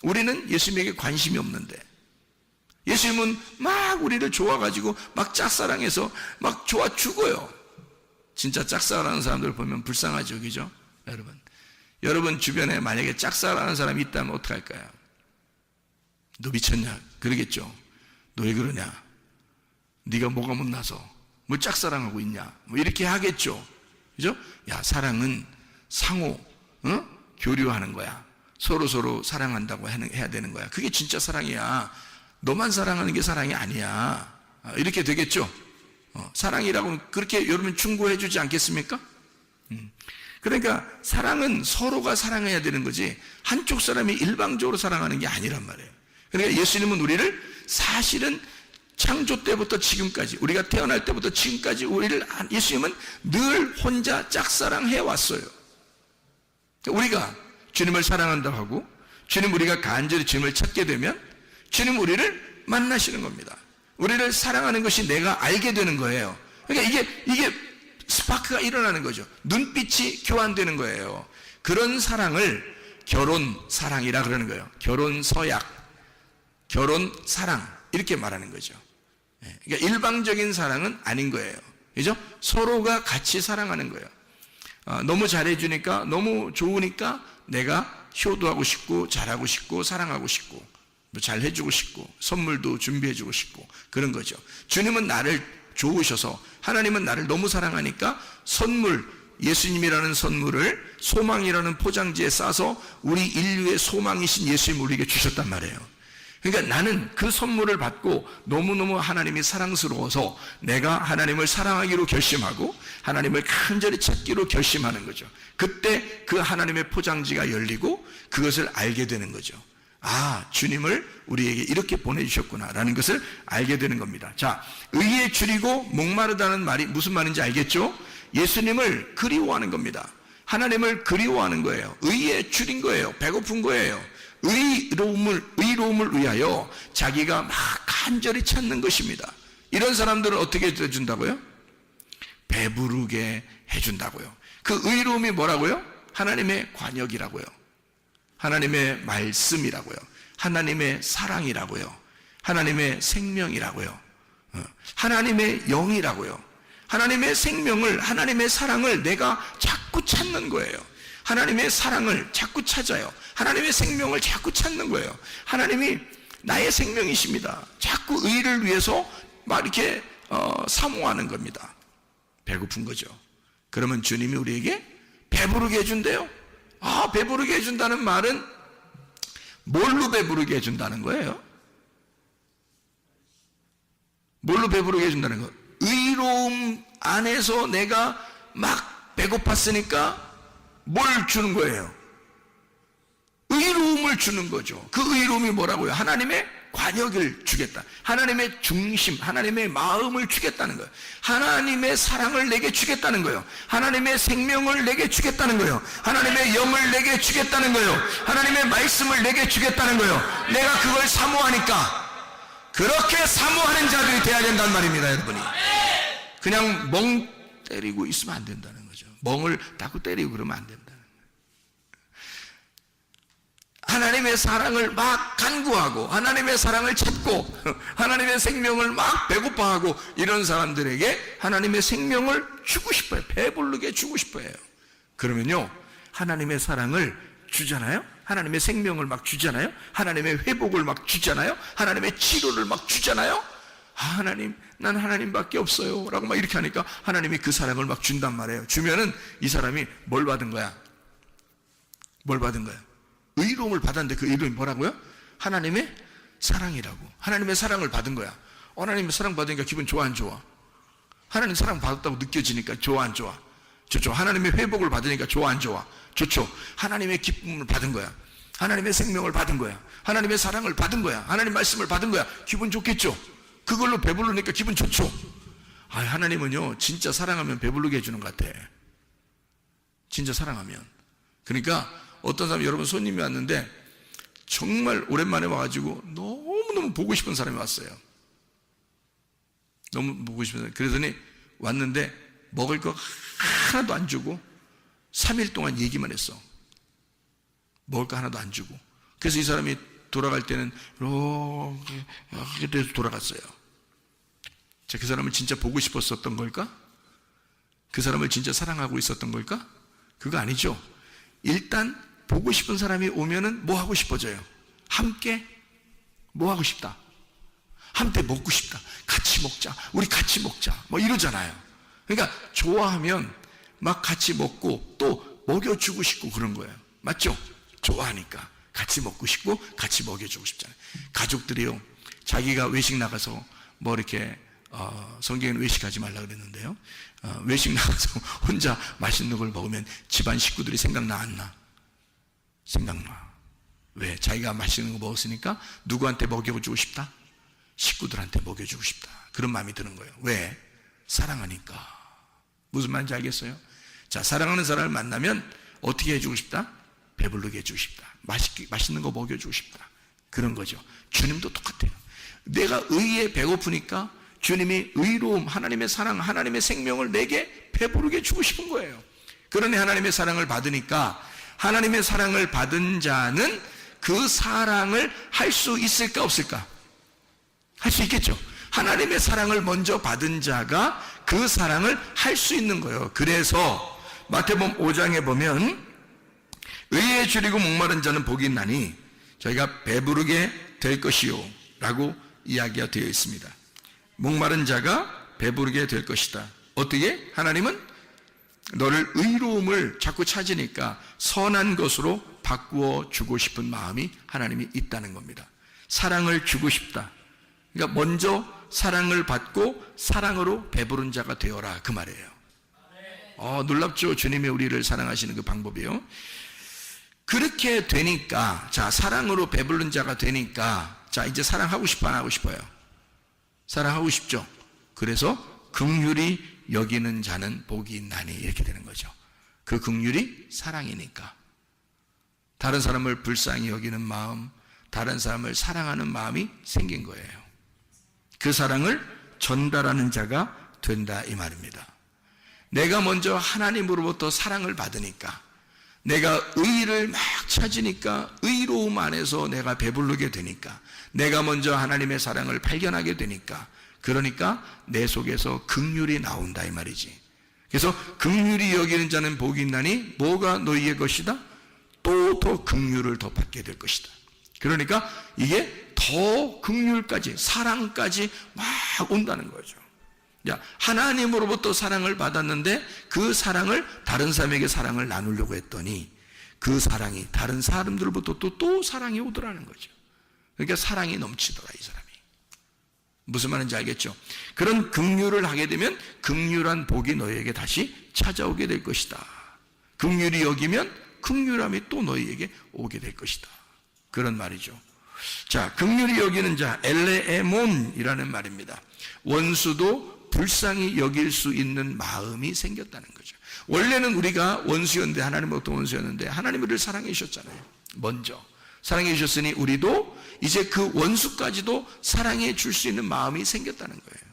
Speaker 1: 우리는 예수님에게 관심이 없는데 예수님은 막 우리를 좋아가지고 막 짝사랑해서 막 좋아 죽어요. 진짜 짝사랑하는 사람들 보면 불쌍하죠, 그죠? 여러분 주변에 만약에 짝사랑하는 사람이 있다면 어떡할까요? 너 미쳤냐? 그러겠죠. 너 왜 그러냐? 네가 뭐가 못나서 뭐 짝사랑하고 있냐? 뭐 이렇게 하겠죠. 그죠? 야, 사랑은 상호 교류하는 거야. 서로 사랑한다고 해야 되는 거야. 그게 진짜 사랑이야. 너만 사랑하는 게 사랑이 아니야. 이렇게 되겠죠. 사랑이라고 그렇게 여러분 충고해 주지 않겠습니까? 그러니까 사랑은 서로가 사랑해야 되는 거지 한쪽 사람이 일방적으로 사랑하는 게 아니란 말이에요. 그러니까 예수님은 우리를 사실은 창조 때부터 지금까지, 우리가 태어날 때부터 지금까지 예수님은 늘 혼자 짝사랑해 왔어요. 우리가 주님을 사랑한다고 하고 우리가 간절히 주님을 찾게 되면 주님 우리를 만나시는 겁니다. 우리를 사랑하는 것이 내가 알게 되는 거예요. 그러니까 이게 스파크가 일어나는 거죠. 눈빛이 교환되는 거예요. 그런 사랑을 결혼 사랑이라 그러는 거예요. 결혼 서약, 결혼 사랑 이렇게 말하는 거죠. 그러니까 일방적인 사랑은 아닌 거예요. 그죠? 서로가 같이 사랑하는 거예요. 너무 잘해주니까, 너무 좋으니까 내가 효도하고 싶고 잘하고 싶고 사랑하고 싶고 잘해주고 싶고 선물도 준비해주고 싶고 그런 거죠. 주님은 나를 좋으셔서, 하나님은 나를 너무 사랑하니까 선물, 예수님이라는 선물을 소망이라는 포장지에 싸서 우리 인류의 소망이신 예수님을 우리에게 주셨단 말이에요. 그러니까 나는 그 선물을 받고 너무너무 하나님이 사랑스러워서 내가 하나님을 사랑하기로 결심하고 하나님을 간절히 찾기로 결심하는 거죠. 그때 그 하나님의 포장지가 열리고 그것을 알게 되는 거죠. 아, 주님을 우리에게 이렇게 보내주셨구나라는 것을 알게 되는 겁니다. 자, 의에 줄이고 목마르다는 말이 무슨 말인지 알겠죠? 예수님을 그리워하는 겁니다. 하나님을 그리워하는 거예요. 의에 줄인 거예요. 배고픈 거예요. 의로움을 위하여 자기가 막 간절히 찾는 것입니다. 이런 사람들은 어떻게 해준다고요? 배부르게 해준다고요. 그 의로움이 뭐라고요? 하나님의 관역이라고요. 하나님의 말씀이라고요. 하나님의 사랑이라고요. 하나님의 생명이라고요. 하나님의 영이라고요. 하나님의 생명을, 하나님의 사랑을 내가 자꾸 찾는 거예요. 하나님의 사랑을 자꾸 찾아요. 하나님의 생명을 자꾸 찾는 거예요. 하나님이 나의 생명이십니다. 자꾸 의를 위해서 막 이렇게 사모하는 겁니다. 배고픈 거죠. 그러면 주님이 우리에게 배부르게 해준대요. 아, 배부르게 해준다는 말은 뭘로 배부르게 해준다는 거예요? 뭘로 배부르게 해준다는 거? 의로움 안에서 내가 막 배고팠으니까 뭘 주는 거예요? 의로움을 주는 거죠. 그 의로움이 뭐라고요? 하나님의 관역을 주겠다. 하나님의 중심, 하나님의 마음을 주겠다는 거예요. 하나님의 사랑을 내게 주겠다는 거예요. 하나님의 생명을 내게 주겠다는 거예요. 하나님의 영을 내게 주겠다는 거예요. 하나님의 말씀을 내게 주겠다는 거예요. 내가 그걸 사모하니까 그렇게 사모하는 자들이 돼야 된단 말입니다, 여러분이. 그냥 멍 때리고 있으면 안 된다는 거죠. 멍을 자꾸 때리고 그러면 안 된다는 거예요. 하나님의 사랑을 막 간구하고 하나님의 사랑을 찾고 하나님의 생명을 막 배고파하고 이런 사람들에게 하나님의 생명을 주고 싶어요. 배부르게 주고 싶어요. 그러면요, 하나님의 사랑을 주잖아요. 하나님의 생명을 막 주잖아요. 하나님의 회복을 막 주잖아요. 하나님의 치료를 막 주잖아요. 하나님, 난 하나님밖에 없어요 라고 막 이렇게 하니까 하나님이 그 사랑을 막 준단 말이에요. 주면은 이 사람이 뭘 받은 거야? 뭘 받은 거야? 의로움을 받았는데 그 의로움이 뭐라고요? 하나님의 사랑이라고. 하나님의 사랑을 받은 거야. 하나님의 사랑 받으니까 기분 좋아 안 좋아? 하나님 사랑 받았다고 느껴지니까 좋아 안 좋아? 좋죠. 하나님의 회복을 받으니까 좋아 안 좋아? 좋죠. 하나님의 기쁨을 받은 거야. 하나님의 생명을 받은 거야. 하나님의 사랑을 받은 거야. 하나님 말씀을 받은 거야. 기분 좋겠죠. 그걸로 배부르니까 기분 좋죠. 하나님은요 진짜 사랑하면 배부르게 해주는 것 같아. 진짜 사랑하면. 그러니까 어떤 사람, 여러분 손님이 왔는데 정말 오랜만에 와가지고 너무너무 보고 싶은 사람이 왔어요. 너무 보고 싶은 사람. 그러더니 왔는데 먹을 거 하나도 안 주고 3일 동안 얘기만 했어. 먹을 거 하나도 안 주고. 그래서 이 사람이 돌아갈 때는 이렇게 돼서 돌아갔어요. 자, 그 사람을 진짜 보고 싶었었던 걸까? 그 사람을 진짜 사랑하고 있었던 걸까? 그거 아니죠. 일단 보고 싶은 사람이 오면은 뭐 하고 싶어져요? 함께 뭐 하고 싶다? 함께 먹고 싶다. 같이 먹자. 우리 같이 먹자. 뭐 이러잖아요. 그러니까 좋아하면 막 같이 먹고 또 먹여주고 싶고 그런 거예요. 맞죠? 좋아하니까 같이 먹고 싶고 같이 먹여주고 싶잖아요. 가족들이요, 자기가 외식 나가서 뭐 이렇게 성경에는 외식하지 말라 그랬는데요, 외식 나가서 혼자 맛있는 걸 먹으면 집안 식구들이 생각나 안 나? 생각나. 왜? 자기가 맛있는 거 먹었으니까 누구한테 먹여주고 싶다? 식구들한테 먹여주고 싶다. 그런 마음이 드는 거예요. 왜? 사랑하니까. 무슨 말인지 알겠어요? 자, 사랑하는 사람을 만나면 어떻게 해주고 싶다? 배부르게 해주고 싶다. 맛있는 거 먹여주고 싶다. 그런 거죠. 주님도 똑같아요. 내가 의에 배고프니까 주님이 의로움, 하나님의 사랑, 하나님의 생명을 내게 배부르게 주고 싶은 거예요. 그러니 하나님의 사랑을 받으니까 하나님의 사랑을 받은 자는 그 사랑을 할 수 있을까 없을까? 할 수 있겠죠. 하나님의 사랑을 먼저 받은 자가 그 사랑을 할 수 있는 거예요. 그래서 마태복음 5장에 보면 의에 줄이고 목마른 자는 복이 있나니 저희가 배부르게 될 것이요 라고 이야기가 되어 있습니다. 목마른 자가 배부르게 될 것이다. 어떻게? 하나님은 너를 의로움을 자꾸 찾으니까 선한 것으로 바꾸어 주고 싶은 마음이 하나님이 있다는 겁니다. 사랑을 주고 싶다. 그러니까 먼저 사랑을 받고 사랑으로 배부른 자가 되어라, 그 말이에요. 놀랍죠? 주님이 우리를 사랑하시는 그 방법이요. 그렇게 되니까, 자, 사랑으로 배부른 자가 되니까, 자, 이제 사랑하고 싶어 안 하고 싶어요? 사랑하고 싶죠? 그래서 긍휼히 여기는 자는 복이 있나니 이렇게 되는 거죠. 그 긍휼이 사랑이니까. 다른 사람을 불쌍히 여기는 마음, 다른 사람을 사랑하는 마음이 생긴 거예요. 그 사랑을 전달하는 자가 된다 이 말입니다. 내가 먼저 하나님으로부터 사랑을 받으니까, 내가 의를 막 찾으니까 의로움 안에서 내가 배부르게 되니까, 내가 먼저 하나님의 사랑을 발견하게 되니까, 그러니까 내 속에서 긍휼이 나온다 이 말이지. 그래서 긍휼히 여기는 자는 복이 있나니 뭐가 너희의 것이다? 또 더 긍휼을 더 받게 될 것이다. 그러니까 이게 더 긍휼까지, 사랑까지 막 온다는 거죠. 야, 하나님으로부터 사랑을 받았는데 그 사랑을 다른 사람에게 사랑을 나누려고 했더니 그 사랑이 다른 사람들로부터 또 사랑이 오더라는 거죠. 그러니까 사랑이 넘치더라 이 사람이. 무슨 말인지 알겠죠? 그런 긍휼을 하게 되면 긍휼한 복이 너희에게 다시 찾아오게 될 것이다. 긍휼히 여기면 긍휼함이 또 너희에게 오게 될 것이다. 그런 말이죠. 자, 긍휼히 여기는 자, 엘레에몬이라는 말입니다. 원수도 불쌍히 여길 수 있는 마음이 생겼다는 거죠. 원래는 우리가 원수였는데, 하나님으로부터 원수였는데 하나님이 우리를 사랑해 주셨잖아요. 먼저 사랑해 주셨으니 우리도 이제 그 원수까지도 사랑해 줄 수 있는 마음이 생겼다는 거예요.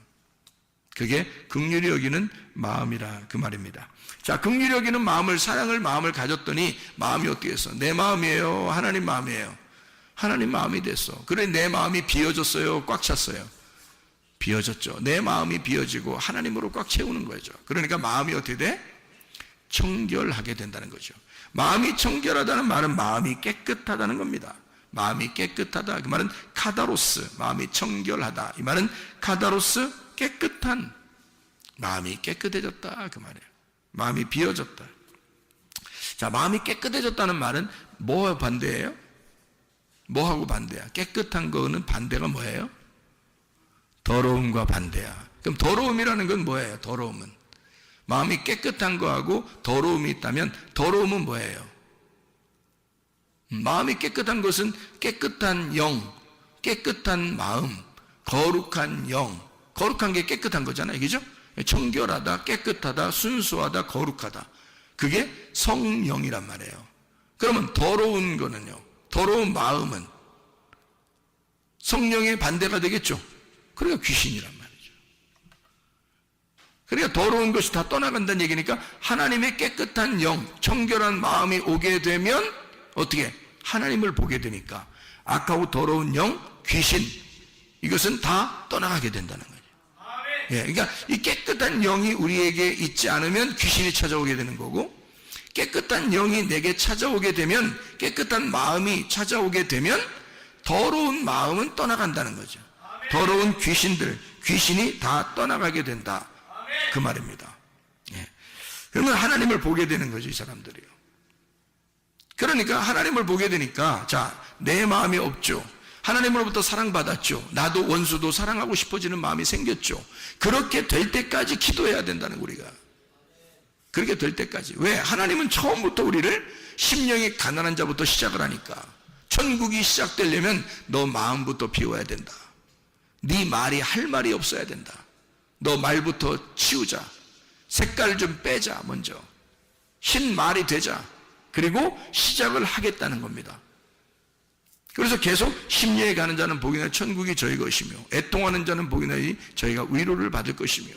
Speaker 1: 그게 긍휼히 여기는 마음이라 그 말입니다. 자, 긍휼히 여기는 마음을, 사랑을 마음을 가졌더니 마음이 어떻게 했어? 내 마음이에요? 하나님 마음이에요? 하나님 마음이 됐어. 그래 내 마음이 비어졌어요? 꽉 찼어요? 비어졌죠. 내 마음이 비어지고 하나님으로 꽉 채우는 거죠. 그러니까 마음이 어떻게 돼? 청결하게 된다는 거죠. 마음이 청결하다는 말은 마음이 깨끗하다는 겁니다. 마음이 깨끗하다. 그 말은 카다로스, 마음이 청결하다. 이 말은 카다로스, 깨끗한, 마음이 깨끗해졌다 그 말이에요. 마음이 비어졌다. 자, 마음이 깨끗해졌다는 말은 뭐 반대예요? 뭐하고 반대야? 깨끗한 거는 반대가 뭐예요? 더러움과 반대야. 그럼 더러움이라는 건 뭐예요? 더러움은 마음이 깨끗한 거하고 더러움이 있다면 더러움은 뭐예요? 마음이 깨끗한 것은 깨끗한 영, 깨끗한 마음, 거룩한 영. 거룩한 게 깨끗한 거잖아요. 그죠? 청결하다, 깨끗하다, 순수하다, 거룩하다. 그게 성령이란 말이에요. 그러면 더러운 거는요, 더러운 마음은 성령의 반대가 되겠죠. 그러니까 귀신이란 말이죠. 그러니까 더러운 것이 다 떠나간다는 얘기니까 하나님의 깨끗한 영, 청결한 마음이 오게 되면 어떻게? 하나님을 보게 되니까 악하고 더러운 영, 귀신, 이것은 다 떠나가게 된다는 거예요. 예, 그러니까 이 깨끗한 영이 우리에게 있지 않으면 귀신이 찾아오게 되는 거고, 깨끗한 영이 내게 찾아오게 되면, 깨끗한 마음이 찾아오게 되면 더러운 마음은 떠나간다는 거죠. 더러운 귀신들, 귀신이 다 떠나가게 된다 그 말입니다. 예. 그러면 하나님을 보게 되는 거죠, 이 사람들이요. 그러니까 하나님을 보게 되니까, 자, 내 마음이 없죠. 하나님으로부터 사랑받았죠. 나도 원수도 사랑하고 싶어지는 마음이 생겼죠. 그렇게 될 때까지 기도해야 된다는 우리가. 그렇게 될 때까지. 왜? 하나님은 처음부터 우리를 심령이 가난한 자부터 시작을 하니까. 천국이 시작되려면 너 마음부터 비워야 된다. 네 말이 할 말이 없어야 된다. 너 말부터 치우자. 색깔 좀 빼자 먼저. 흰 말이 되자. 그리고 시작을 하겠다는 겁니다. 그래서 계속 심리에 가는 자는 복이나 천국이 저희 것이며, 애통하는 자는 복이나 저희가 위로를 받을 것이며,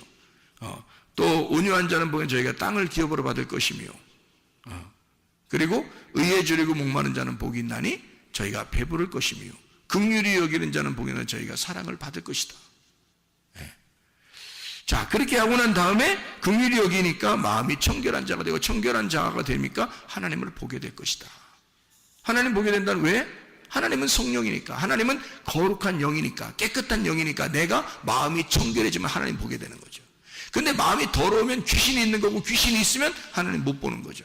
Speaker 1: 또 온유한 자는 복이나 저희가 땅을 기업으로 받을 것이며, 그리고 의에 주리고 목마른 자는 복이 있나니 저희가 배부를 것이며, 긍휼히 여기는 자는 복이나 저희가 사랑을 받을 것이다. 네. 자, 그렇게 하고 난 다음에 긍휼히 여기니까 마음이 청결한 자가 되고, 청결한 자가 되니까 하나님을 보게 될 것이다. 하나님 보게 된다는 왜? 하나님은 성령이니까, 하나님은 거룩한 영이니까, 깨끗한 영이니까 내가 마음이 청결해지면 하나님 보게 되는 거죠. 근데 마음이 더러우면 귀신이 있는 거고, 귀신이 있으면 하나님 못 보는 거죠.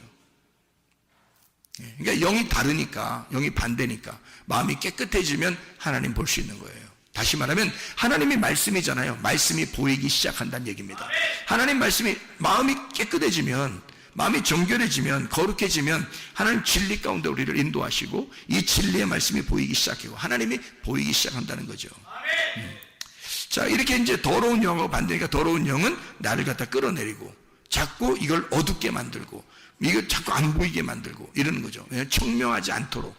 Speaker 1: 그러니까 영이 다르니까, 영이 반대니까 마음이 깨끗해지면 하나님 볼 수 있는 거예요. 다시 말하면 하나님이 말씀이잖아요. 말씀이 보이기 시작한다는 얘기입니다. 하나님 말씀이, 마음이 깨끗해지면, 마음이 정결해지면, 거룩해지면 하나님 진리 가운데 우리를 인도하시고 이 진리의 말씀이 보이기 시작하고 하나님이 보이기 시작한다는 거죠. 자, 이렇게 이제 더러운 영하고 반대니까, 더러운 영은 나를 갖다 끌어내리고 자꾸 이걸 어둡게 만들고 이거 자꾸 안 보이게 만들고 이러는 거죠. 청명하지 않도록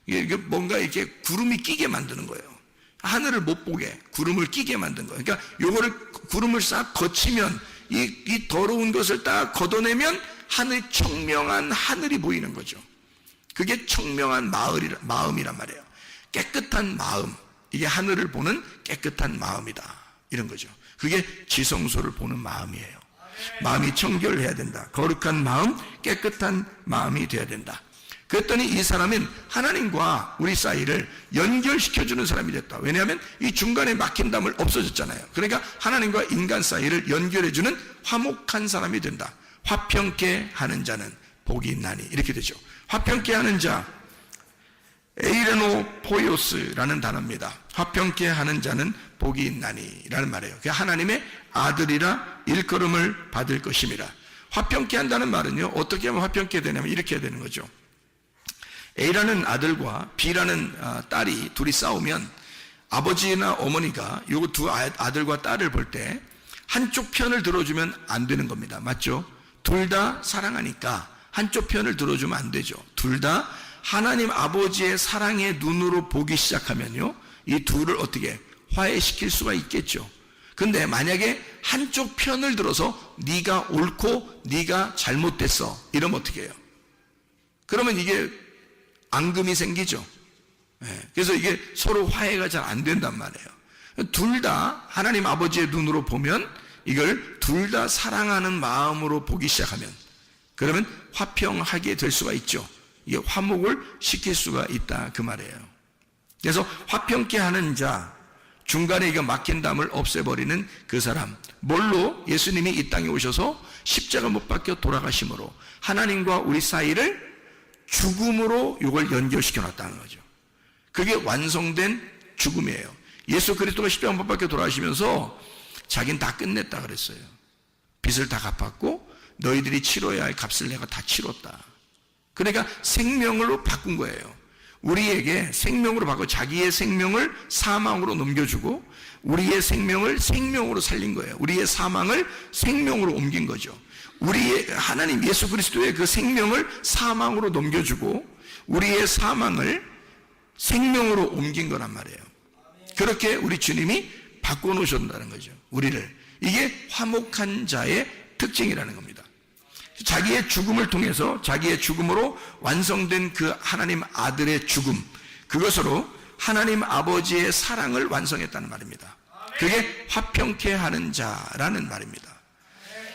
Speaker 1: 이게 뭔가 이렇게 구름이 끼게 만드는 거예요. 하늘을 못 보게 구름을 끼게 만든 거예요. 그러니까 요거를 구름을 싹 거치면 이 더러운 것을 딱 걷어내면 하늘, 청명한 하늘이 보이는 거죠. 그게 청명한 마음이란 말이에요. 깨끗한 마음, 이게 하늘을 보는 깨끗한 마음이다, 이런 거죠. 그게 지성소를 보는 마음이에요. 마음이 청결해야 된다. 거룩한 마음, 깨끗한 마음이 되어야 된다. 그랬더니 이 사람은 하나님과 우리 사이를 연결시켜주는 사람이 됐다. 왜냐하면 이 중간에 막힌 담을 없어졌잖아요. 그러니까 하나님과 인간 사이를 연결해주는 화목한 사람이 된다. 화평케 하는 자는 복이 있나니, 이렇게 되죠. 화평케 하는 자, 에이레노 포이오스라는 단어입니다. 화평케 하는 자는 복이 있나니 라는 말이에요. 그게 하나님의 아들이라 일컬음을 받을 것임이라. 화평케 한다는 말은요, 어떻게 하면 화평케 되냐면 이렇게 해야 되는 거죠. A라는 아들과 B라는 딸이 둘이 싸우면 아버지나 어머니가 요 두 아들과 딸을 볼 때 한쪽 편을 들어주면 안 되는 겁니다. 맞죠? 둘 다 사랑하니까 한쪽 편을 들어주면 안 되죠. 둘 다 하나님 아버지의 사랑의 눈으로 보기 시작하면요, 이 둘을 어떻게 화해시킬 수가 있겠죠. 근데 만약에 한쪽 편을 들어서 네가 옳고 네가 잘못됐어 이러면 어떻게 해요? 그러면 이게 앙금이 생기죠. 그래서 이게 서로 화해가 잘 안 된단 말이에요. 둘 다 하나님 아버지의 눈으로 보면 이걸 둘 다 사랑하는 마음으로 보기 시작하면 그러면 화평하게 될 수가 있죠. 이게 화목을 시킬 수가 있다 그 말이에요. 그래서 화평케 하는 자, 중간에 이거 막힌 담을 없애버리는 그 사람, 뭘로? 예수님이 이 땅에 오셔서 십자가 못 박혀 돌아가심으로 하나님과 우리 사이를 죽음으로 이걸 연결시켜 놨다는 거죠. 그게 완성된 죽음이에요. 예수 그리스도가 십자가 못 박혀 돌아가시면서 자기는 다 끝냈다 그랬어요. 빚을 다 갚았고 너희들이 치러야 할 값을 내가 다 치렀다. 그러니까 생명으로 바꾼 거예요. 우리에게 생명으로 바꿔 자기의 생명을 사망으로 넘겨주고 우리의 생명을 생명으로 살린 거예요. 우리의 사망을 생명으로 옮긴 거죠. 우리의 하나님 예수 그리스도의 그 생명을 사망으로 넘겨주고 우리의 사망을 생명으로 옮긴 거란 말이에요. 그렇게 우리 주님이 바꿔놓으셨다는 거죠. 우리를. 이게 화목한 자의 특징이라는 겁니다. 자기의 죽음을 통해서 자기의 죽음으로 완성된 그 하나님 아들의 죽음, 그것으로 하나님 아버지의 사랑을 완성했다는 말입니다. 그게 화평케 하는 자라는 말입니다.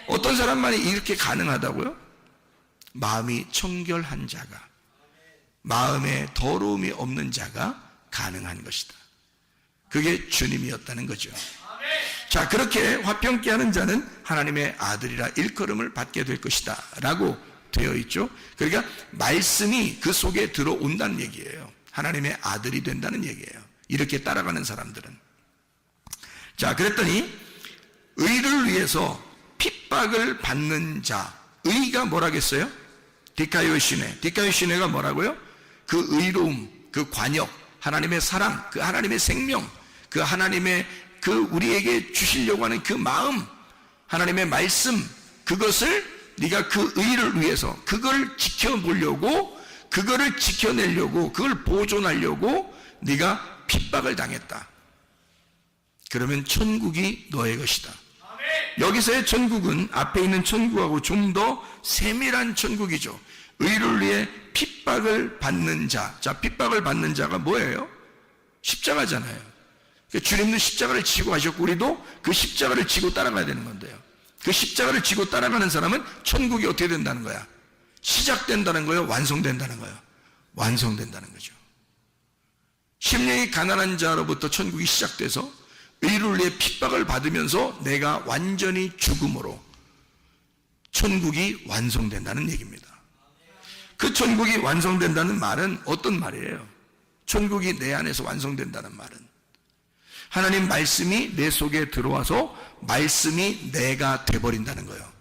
Speaker 1: 어떤 사람만이 이렇게 가능하다고요? 마음이 청결한 자가, 마음에 더러움이 없는 자가 가능한 것이다. 그게 주님이었다는 거죠. 자, 그렇게 화평케 하는 자는 하나님의 아들이라 일컬음을 받게 될 것이다 라고 되어 있죠. 그러니까 말씀이 그 속에 들어온다는 얘기예요. 하나님의 아들이 된다는 얘기예요. 이렇게 따라가는 사람들은. 자, 그랬더니 의를 위해서 핍박을 받는 자, 의가 뭐라겠어요? 디카요시네. 디카요시네가 뭐라고요? 그 의로움, 그 관역, 하나님의 사랑, 그 하나님의 생명, 그 하나님의 그 우리에게 주시려고 하는 그 마음, 하나님의 말씀, 그것을 네가 그 의를 위해서 그걸 지켜보려고, 그거를 지켜내려고, 그걸 보존하려고 네가 핍박을 당했다. 그러면 천국이 너의 것이다. 여기서의 천국은 앞에 있는 천국하고 좀 더 세밀한 천국이죠. 의를 위해 핍박을 받는 자. 자, 핍박을 받는 자가 뭐예요? 십자가잖아요. 주님도 십자가를 지고 가셨고 우리도 그 십자가를 지고 따라가야 되는 건데요. 그 십자가를 지고 따라가는 사람은 천국이 어떻게 된다는 거야? 시작된다는 거예요? 완성된다는 거예요? 완성된다는 거죠. 심령이 가난한 자로부터 천국이 시작돼서 의를 위해 핍박을 받으면서 내가 완전히 죽음으로 천국이 완성된다는 얘기입니다. 그 천국이 완성된다는 말은 어떤 말이에요? 천국이 내 안에서 완성된다는 말은 하나님 말씀이 내 속에 들어와서 말씀이 내가 돼버린다는 거예요.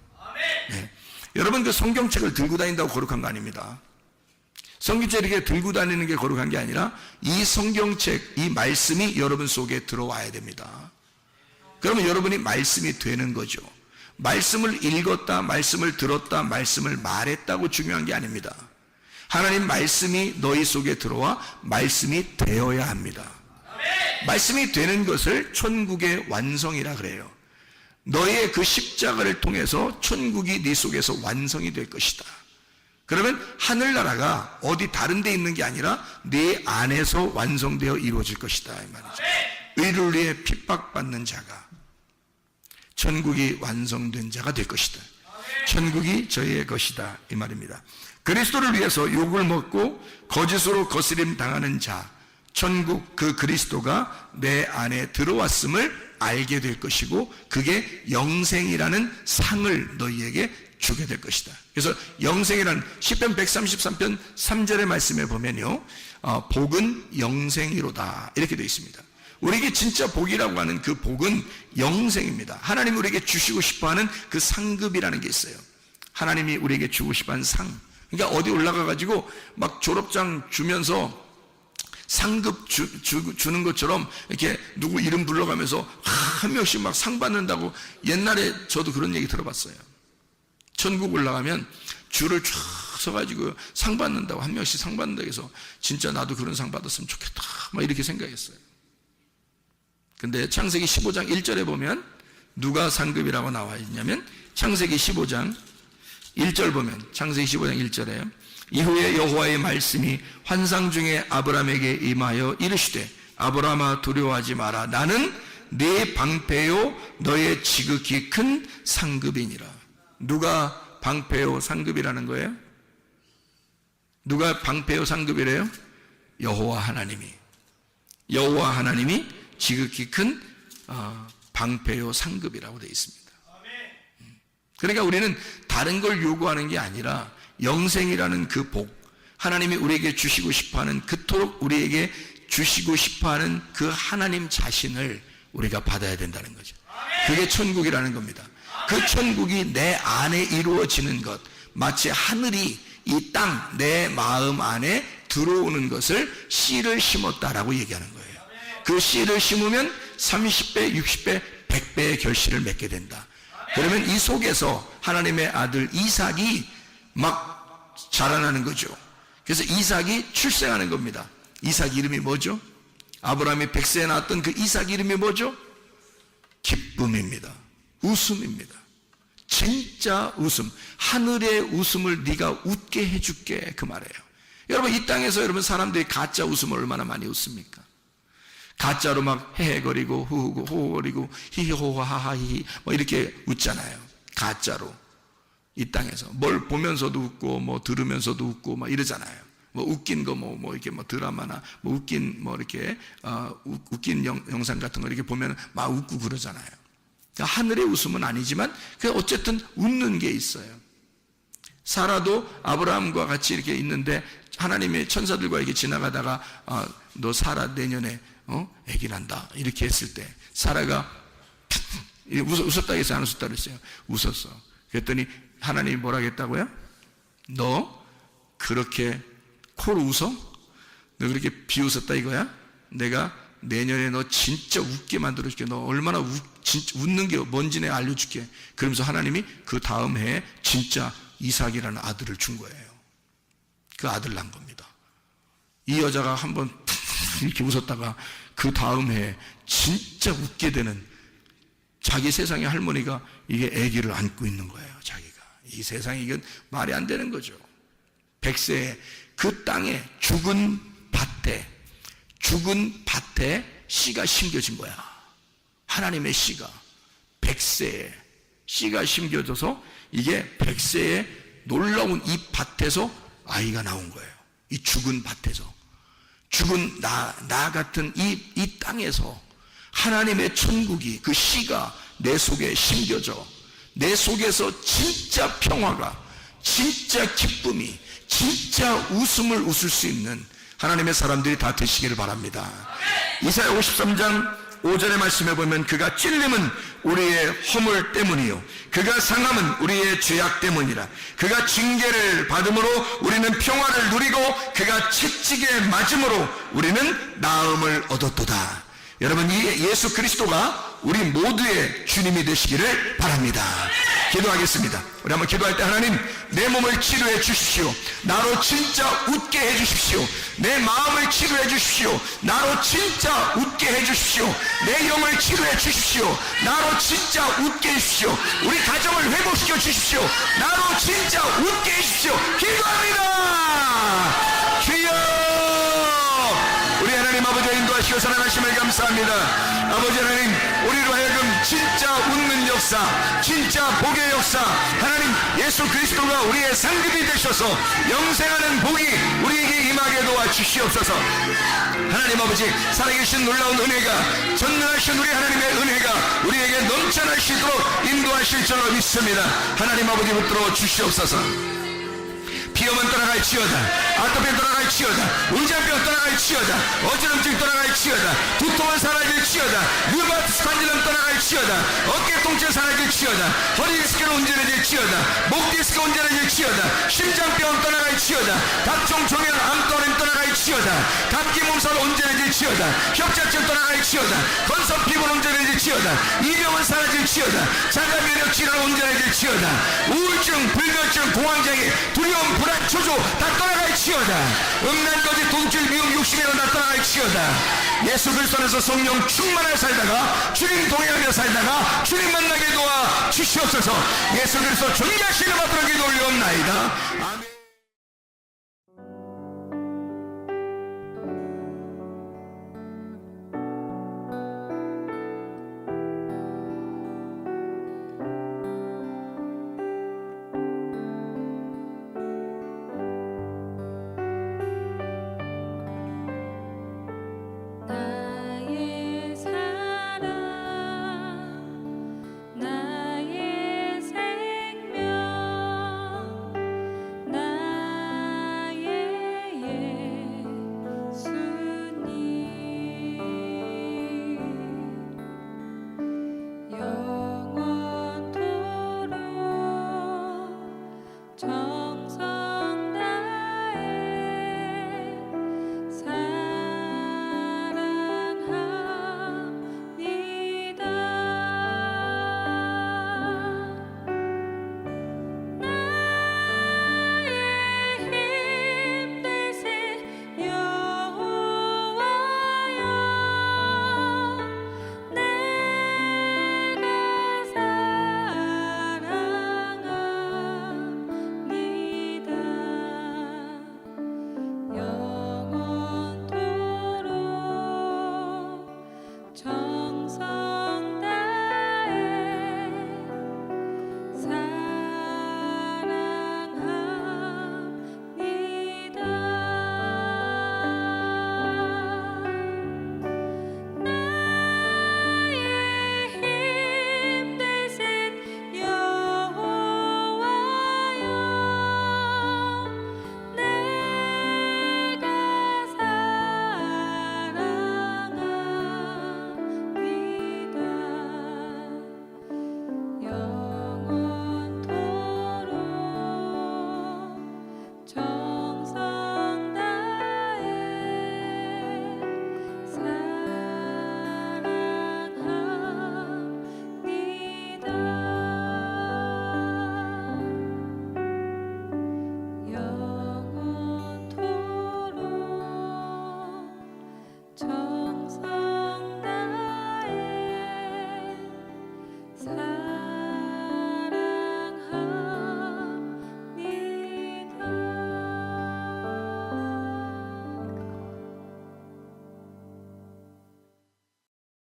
Speaker 1: 네. 여러분 그 성경책을 들고 다닌다고 거룩한 거 아닙니다. 성경책 이렇게 들고 다니는 게 거룩한 게 아니라 이 성경책, 이 말씀이 여러분 속에 들어와야 됩니다. 그러면 여러분이 말씀이 되는 거죠. 말씀을 읽었다, 말씀을 들었다, 말씀을 말했다고 중요한 게 아닙니다. 하나님 말씀이 너희 속에 들어와 말씀이 되어야 합니다. 말씀이 되는 것을 천국의 완성이라 그래요. 너의 그 십자가를 통해서 천국이 네 속에서 완성이 될 것이다. 그러면 하늘나라가 어디 다른 데 있는 게 아니라 네 안에서 완성되어 이루어질 것이다 이 말이죠. 의를 위해 핍박받는 자가 천국이 완성된 자가 될 것이다. 천국이 저희의 것이다 이 말입니다. 그리스도를 위해서 욕을 먹고 거짓으로 거스림 당하는 자, 천국 그 그리스도가 내 안에 들어왔음을 알게 될 것이고 그게 영생이라는 상을 너희에게 주게 될 것이다. 그래서 영생이라는 시편 133편 3절의 말씀에 보면요, 복은 영생이로다 이렇게 되어 있습니다. 우리에게 진짜 복이라고 하는 그 복은 영생입니다. 하나님이 우리에게 주시고 싶어하는 그 상급이라는 게 있어요. 하나님이 우리에게 주고 싶어하는 상. 그러니까 어디 올라가가지고 막 졸업장 주면서 상급 주는 것처럼 이렇게 누구 이름 불러가면서 한 명씩 막 상 받는다고 옛날에 저도 그런 얘기 들어봤어요. 천국 올라가면 줄을 쫙 서가지고 상 받는다고 한 명씩 상 받는다고 해서 진짜 나도 그런 상 받았으면 좋겠다 막 이렇게 생각했어요. 근데 창세기 15장 1절에 보면 누가 상급이라고 나와 있냐면 창세기 15장 1절 보면 창세기 15장 1절에 이후에 여호와의 말씀이 환상 중에 아브라함에게 임하여 이르시되 아브라함아 두려워하지 마라 나는 네 방패요 너의 지극히 큰 상급이니라. 누가 방패요 상급이라는 거예요? 누가 방패요 상급이래요? 여호와 하나님이. 여호와 하나님이 지극히 큰 방패요 상급이라고 되어 있습니다. 그러니까 우리는 다른 걸 요구하는 게 아니라 영생이라는 그 복, 하나님이 우리에게 주시고 싶어하는, 그토록 우리에게 주시고 싶어하는 그 하나님 자신을 우리가 받아야 된다는 거죠. 그게 천국이라는 겁니다. 그 천국이 내 안에 이루어지는 것, 마치 하늘이 이 땅, 내 마음 안에 들어오는 것을 씨를 심었다라고 얘기하는 거예요. 그 씨를 심으면 30배, 60배, 100배의 결실을 맺게 된다. 그러면 이 속에서 하나님의 아들 이삭이 막 자라나는 거죠. 그래서 이삭이 출생하는 겁니다. 이삭 이름이 뭐죠? 아브라함이 100세에 낳았던 그 이삭 이름이 뭐죠? 기쁨입니다. 웃음입니다. 진짜 웃음. 하늘의 웃음을 네가 웃게 해줄게, 그 말이에요. 여러분, 이 땅에서 여러분 사람들이 가짜 웃음을 얼마나 많이 웃습니까? 가짜로 막 헤헤거리고 후후고 호호거리고 히히호하하히 뭐 이렇게 웃잖아요. 가짜로. 이 땅에서 뭘 보면서도 웃고 뭐 들으면서도 웃고 막 이러잖아요. 뭐 웃긴 거 뭐 이렇게 뭐 드라마나 뭐 웃긴 뭐 이렇게 웃긴 영상 같은 거 이렇게 보면 막 웃고 그러잖아요. 그러니까 하늘의 웃음은 아니지만 그 어쨌든 웃는 게 있어요. 사라도 아브라함과 같이 이렇게 있는데 하나님의 천사들과 이렇게 지나가다가 너 사라 내년에 아기 난다 이렇게 했을 때 사라가 웃었다 했어요? 안 웃었다 그랬어요? 웃었어. 그랬더니 하나님이 뭐라 했다고요? 너 그렇게 코로 웃어? 너 그렇게 비웃었다 이거야? 내가 내년에 너 진짜 웃게 만들어줄게. 너 얼마나 진짜 웃는 게 뭔지 내가 알려줄게. 그러면서 하나님이 그 다음 해에 진짜 이삭이라는 아들을 준 거예요. 그 아들 난 겁니다. 이 여자가 한번 이렇게 웃었다가 그 다음 해에 진짜 웃게 되는, 자기 세상의 할머니가 이게 아기를 안고 있는 거예요. 자기가. 이 세상에 이건 말이 안 되는 거죠. 100세에 그 땅에 죽은 밭에 씨가 심겨진 거야. 하나님의 씨가 100세에 씨가 심겨져서 이게 100세에 놀라운 이 밭에서 아이가 나온 거예요. 이 죽은 밭에서. 죽은 나 같은 이 땅에서 하나님의 천국이, 그 씨가 내 속에 심겨져 내 속에서 진짜 평화가, 진짜 기쁨이, 진짜 웃음을 웃을 수 있는 하나님의 사람들이 다 되시기를 바랍니다. 이사야 53장 5절의 말씀에 보면 그가 찔림은 우리의 허물 때문이요 그가 상함은 우리의 죄악 때문이라. 그가 징계를 받음으로 우리는 평화를 누리고 그가 채찍에 맞음으로 우리는 나음을 얻었도다. 여러분, 이 예수 그리스도가 우리 모두의 주님이 되시기를 바랍니다. 기도하겠습니다. 우리 한번 기도할 때, 하나님, 내 몸을 치료해 주십시오. 나로 진짜 웃게 해 주십시오. 내 마음을 치료해 주십시오. 나로 진짜 웃게 해 주십시오. 내 영을 치료해 주십시오. 나로 진짜 웃게 해 주십시오. 우리 가정을 회복시켜 주십시오. 나로 진짜 웃게 해 주십시오. 기도합니다. 주여, 우리 하나님 아버지의 인도하시고 사랑하심을 감사합니다. 아버지 하나님, 우리로 하여금 진짜 웃는 역사, 진짜 복의 역사, 하나님 예수 그리스도가 우리의 상급이 되셔서 영생하는 복이 우리에게 임하게 도와주시옵소서. 하나님 아버지, 살아계신 놀라운 은혜가, 전능하신 우리 하나님의 은혜가 우리에게 넘쳐나시도록 인도하실 줄로 믿습니다. 하나님 아버지 붙들어 주시옵소서. 비염은 떠나갈지어다, 아토피 떠나갈지어다, 운장병 떠나갈지어다, 어지럼증 떠나갈지어다, 두통은 사라질지어다, 류마티스 관절염 떠나갈지어다, 어깨 통증 사라질지어다, 허리 디스크는 온전해질지어다, 목 디스크 온전해질지어다, 심장병 떠나갈지어다, 각종 종양 암떠는 떠나갈지어다, 감기 몸살 온전해질지어다, 협착증 떠나갈지어다, 건선 피부는 온전해질지어다, 이병은 사라질지어다, 자가 면역 질환 온전해질지어다, 우울증, 불면증, 공황장애, 두려움, 불안, 초조 다 떠나갈지어다. 주시오다. 음란거짓 도둑질 미움 욕심에서 나타나시오다. 예수 그리스도 안에서 성령 충만하게 살다가 주님 동행하며 살다가 주님 만나게 도와 주시옵소서. 예수 그리스도 존귀하시는 앞으로 기도 올리옵나이다. 아멘.